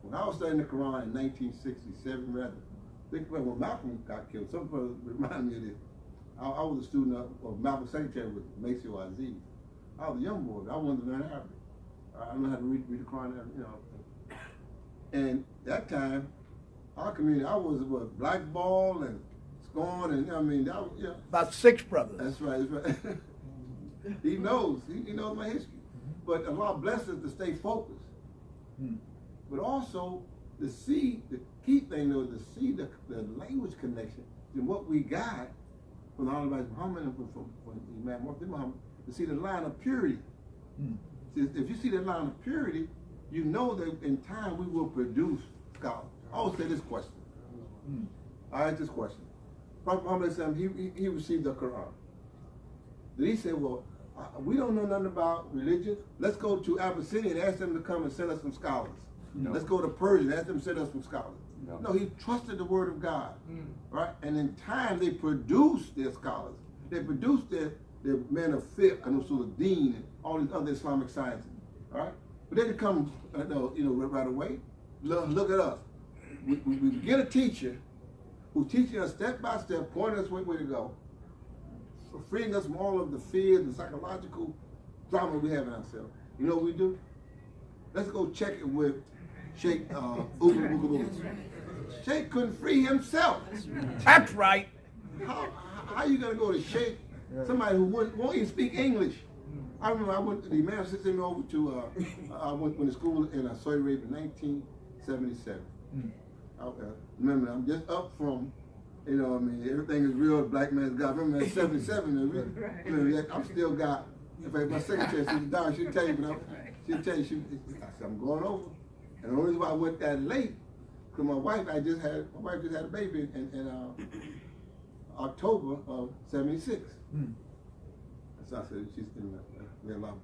when I was studying the Quran in 1967, rather, when Malcolm got killed, some people remind me of this. I was a student of Malcolm's secretary with Maceo Aziz. I was a young boy. I wanted to learn Arabic. I know how to read the Quran, you know. And that time, our community, I was blackballed and scorned, and I mean, that was, you know. About 6 brothers. That's right. That's right. He knows my history. But Allah blessed us to stay focused. But also to see, the key thing though, to see the language connection and what we got from the Honorable Muhammad and from Imam Muhammad, to see the line of purity. If you see the line of purity, you know that in time we will produce scholars. I always say this question. I ask this question. Prophet Muhammad, he received the Quran. Then he said, well, we don't know nothing about religion. Let's go to Abyssinia and ask them to come and send us some scholars. No. Let's go to Persia and ask them to send us some scholars. No, he trusted the word of God, right? And in time, they produced their scholars. They produced their men of fiqh and also the deen and all these other Islamic sciences, all right? But they didn't come, right away. Look at us. We get a teacher who's teaching us step by step, pointing us where to go, freeing us from all of the fear, the psychological drama we have in ourselves. You know what we do? Let's go check it with Sheikh Ugu. Sheikh couldn't free himself. That's right. How are you going to go to Sheikh, somebody who won't even speak English? I remember I went to the Imam sent me over to, I went to school in Saudi Arabia in 1977. Remember, I'm just up from, everything is real, black man's God. Remember in 77, I'm still got, in fact, my secretary, she's down, she'll tell you, I said, I'm going over. And the only reason why I went that late, because my wife just had a baby in October of 76. So I said, she's may Allah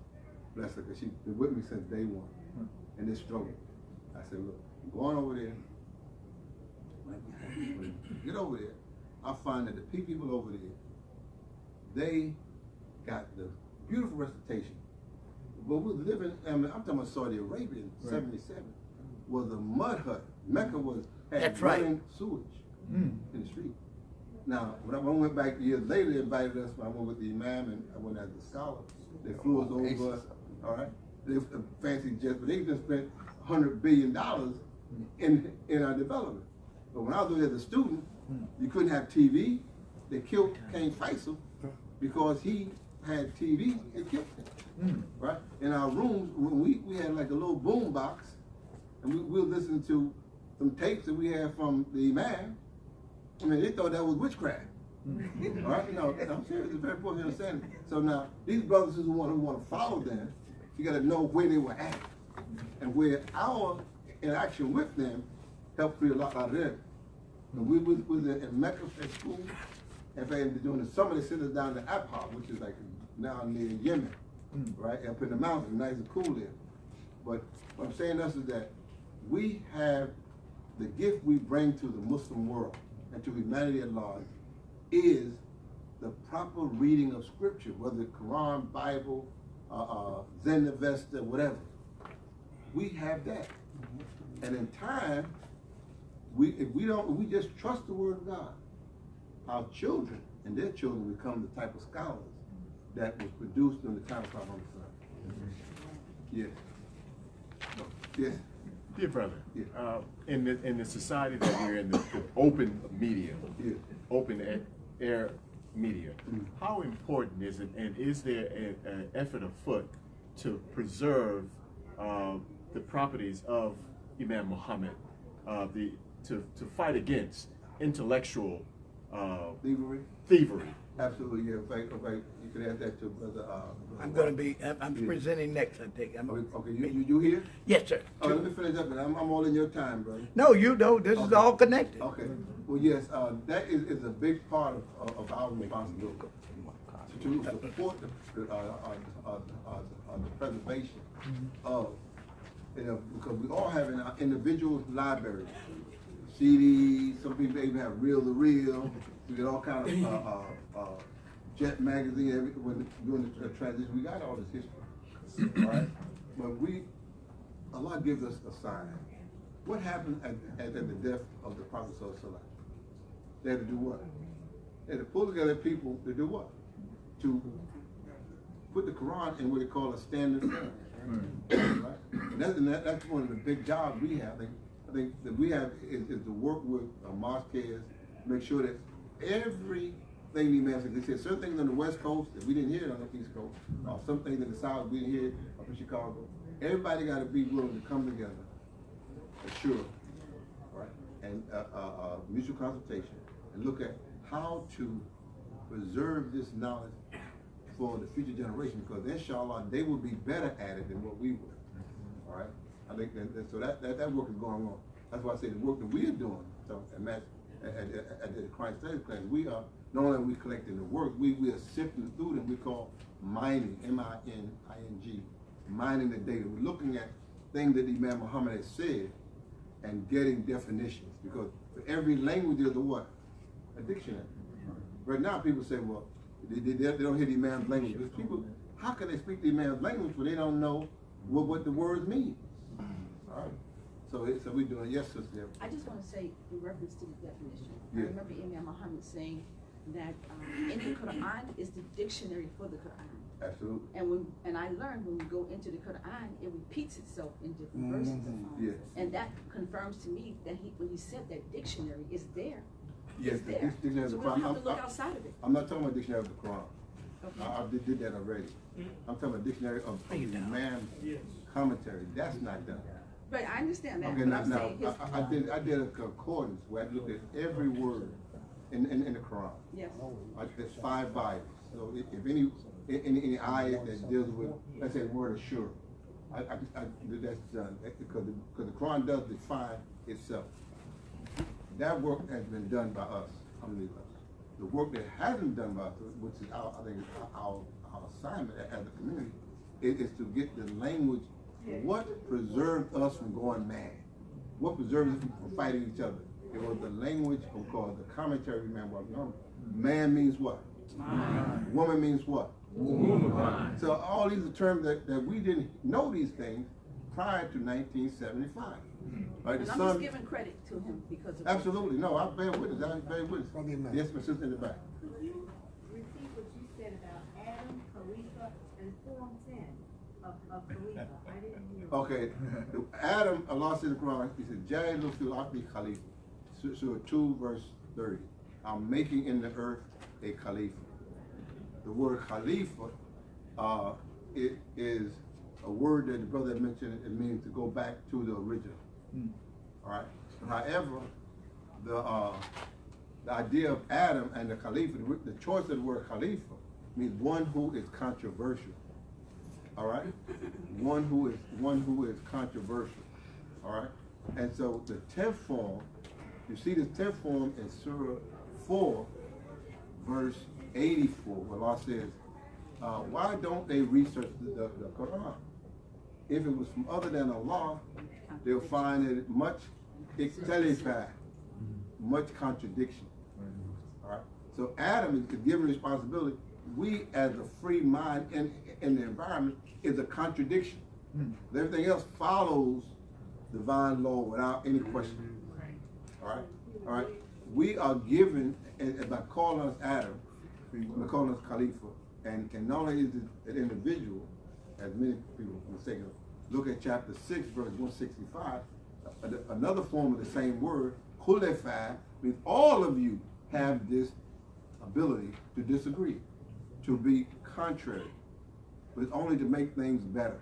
bless her, because she's been with me since day one in this struggle. I said, look, I'm going over there. When you get over there, I find that the people over there, they got the beautiful recitation. But we was living, I'm talking about Saudi Arabia in 77, was a mud hut. Mecca had running sewage in the street. Now, when I went back years later, they invited us, I went with the Imam and I went as a scholar. They flew us over, all right? They fancy jets, but they just spent $100 billion in our development. But when I was there as a student, you couldn't have TV. They killed King Faisal because he had TV, they killed him, right? In our rooms, we had like a little boom box, and we would listen to some tapes that we had from the Imam. I mean, they thought that was witchcraft. All right, I'm serious. It's very important to understand it. So now, these brothers who want to follow them, you got to know where they were at, and where our interaction with them helped free a lot out of them. And we was in Mecca at school. In fact, during the summer, they sent us down to Abha, which is like now near Yemen, right? Up in the mountains, nice and cool there. But what I'm saying to us is that we have the gift we bring to the Muslim world and to humanity at large is the proper reading of Scripture, whether it's Quran, Bible, Zen Avesta, whatever. We have that. And in time, if we just trust the Word of God, our children and their children become the type of scholars that was produced during the time of Prophet Muhammad. Yes. Yes. Dear brother, Yeah. in the society that we're in, the open media, Yeah. open air media, how important is it, and is there an effort afoot to preserve the properties of Imam Muhammad, to fight against intellectual thievery? Absolutely, yeah. In fact, you could add that to Brother. I'm going to be, I'm presenting next, I think. Okay, you here? Yes, sir. Oh, let me finish up. I'm all in your time, brother. No, you don't. This is Okay. all connected. Okay. Well, yes, that is a big part of our responsibility to support the preservation of, because we all have in our individual libraries, CDs. Some people even have reel-to-reel. We get all kind of Jet magazine. When doing the transition, we got all this history, right? But Allah gives us a sign. What happened at the death of the Prophet Sallallahu Alaihi Wasallam? They had to do what? They had to pull together people to do what? To put the Quran in what they call a standard form. Right? And that's one of the big jobs we have. I think that we have is to work with mosques, make sure that everything the Imam said. They said certain things on the West Coast that we didn't hear on the East Coast, or some things in the South we didn't hear up in Chicago. Everybody got to be willing to come together, assure, right, and mutual consultation, and look at how to preserve this knowledge for the future generation, because inshallah they will be better at it than what we were. All right, I think so that work is going on. That's why I say the work that we are doing. So at the Quranic Studies class, we are not only are we collecting the work, we are sifting through them. We call mining, M-I-N-I-N-G, mining the data. We're looking at things that Imam Muhammad has said and getting definitions, because for every language there's a what? A dictionary. Right now people say, well, they don't hear the Imam's language. Because people, how can they speak the Imam's language when they don't know what the words mean? All right. So we're doing, yes, sister. I just want to say, in reference to the definition, Yeah. I remember Imam Muhammad saying that in the Quran is the dictionary for the Quran. Absolutely. And I learned when we go into the Quran, it repeats itself in different verses. Yes. And that confirms to me that when he said that dictionary is there. Yes, It's there. dictionary of So the we don't Quran. have to look outside of it. I'm not talking about dictionary of the Quran. Okay. I did that already. I'm talking about dictionary of the Imam's commentary. That's not done. But I understand that. Okay, but now I'm saying his, I did a concordance where I looked at every word in the Quran. yes. There's 5 Bibles. So if any ayat that deals with, let's say, the word assure, that's done because the Quran does define itself. That work has been done by us. The work that hasn't done by us, which is our assignment as a community, is to get the language. What preserved us from going mad? What preserved us from fighting each other? It was the language, called the commentary. Man means what? Woman means what? So all these are terms that we didn't know these things prior to 1975. Right? And I'm just giving credit to him because of Absolutely. No, I bear witness. I bear witness. Yes, my sister in the back. Could you repeat what you said about Adam, Khalifa, and Form 10 of Khalifa? I didn't hear. Okay. Adam, Allah said in the Quran, he said, Ja'ilu fil ardi Khalifa. Surah 2, verse 30. I'm making in the earth a Khalifa. The word Khalifa, it is a word that the brother mentioned. It means to go back to the original. All right. However, the idea of Adam and the Khalifa, the choice of the word Khalifa, means one who is controversial. All right. One who is controversial. All right. And so the 10th form, you see the 10th form in Surah 4, verse 84, where Allah says, why don't they research the Quran? If it was from other than Allah, they'll find it much ikhtilaf, much contradiction. All right. So Adam is given responsibility. We, as a free mind in the environment, is a contradiction. Everything else follows divine law without any question. All right. All right. We are given, and by calling us Adam, by calling us Khalifa, and not only is it an individual, as many people mistaken, look at chapter 6, verse 165, Another form of the same word, khulafai, means all of you have this ability to disagree, to be contrary, but it's only to make things better.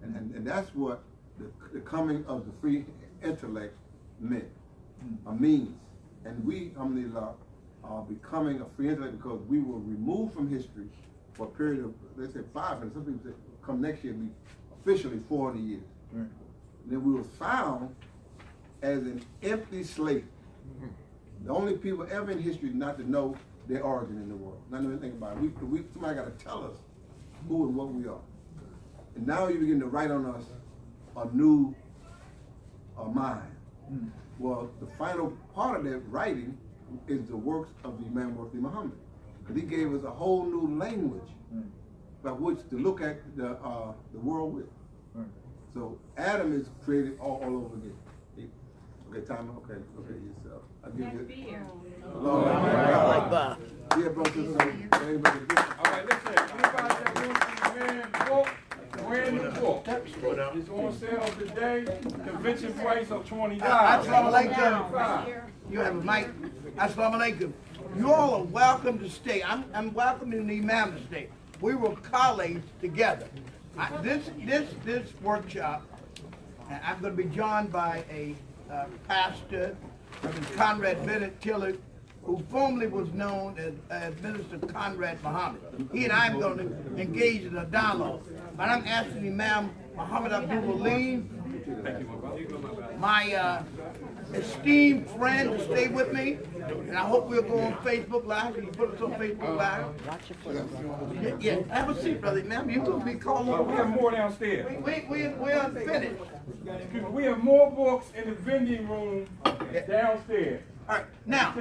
And that's what the coming of the free intellect meant, means. And we, alhamdulillah, are becoming a free intellect because we were removed from history for a period of, let's say 500, some people say, come next year, be officially 40 years. Right. And then we were found as an empty slate. The only people ever in history not to know their origin in the world, not know anything about it. Somebody got to tell us who and what we are. And now you begin to write on us a new mind. Well, the final part of that writing is the works of the Imam Muhammad. Because he gave us a whole new language by which to look at the world with. So Adam is created all over again. Okay, time. Okay, yourself. I'll give you. All right, listen, anybody that wants the man book, brand new book. It's on sale today. Convention price of $20. Assalamu alaikum. You have a mic. Assalamu alaikum. You all are welcome to stay. I'm welcoming the Imam to stay. We were colleagues together. This workshop, I'm going to be joined by a pastor, Conrad Bennett Tillett, who formerly was known as Minister Conrad Muhammad. He and I am going to engage in a dialogue. But I'm asking Imam Muhammad Abdul-Aleem, my esteemed friend, to stay with me. And I hope we'll go on Facebook Live. Can you put us on Facebook Live? Yeah, have a seat, brother. Imam, you're going to be called over. We have more downstairs. We're unfinished. We have more books in the vending room downstairs. All right, now.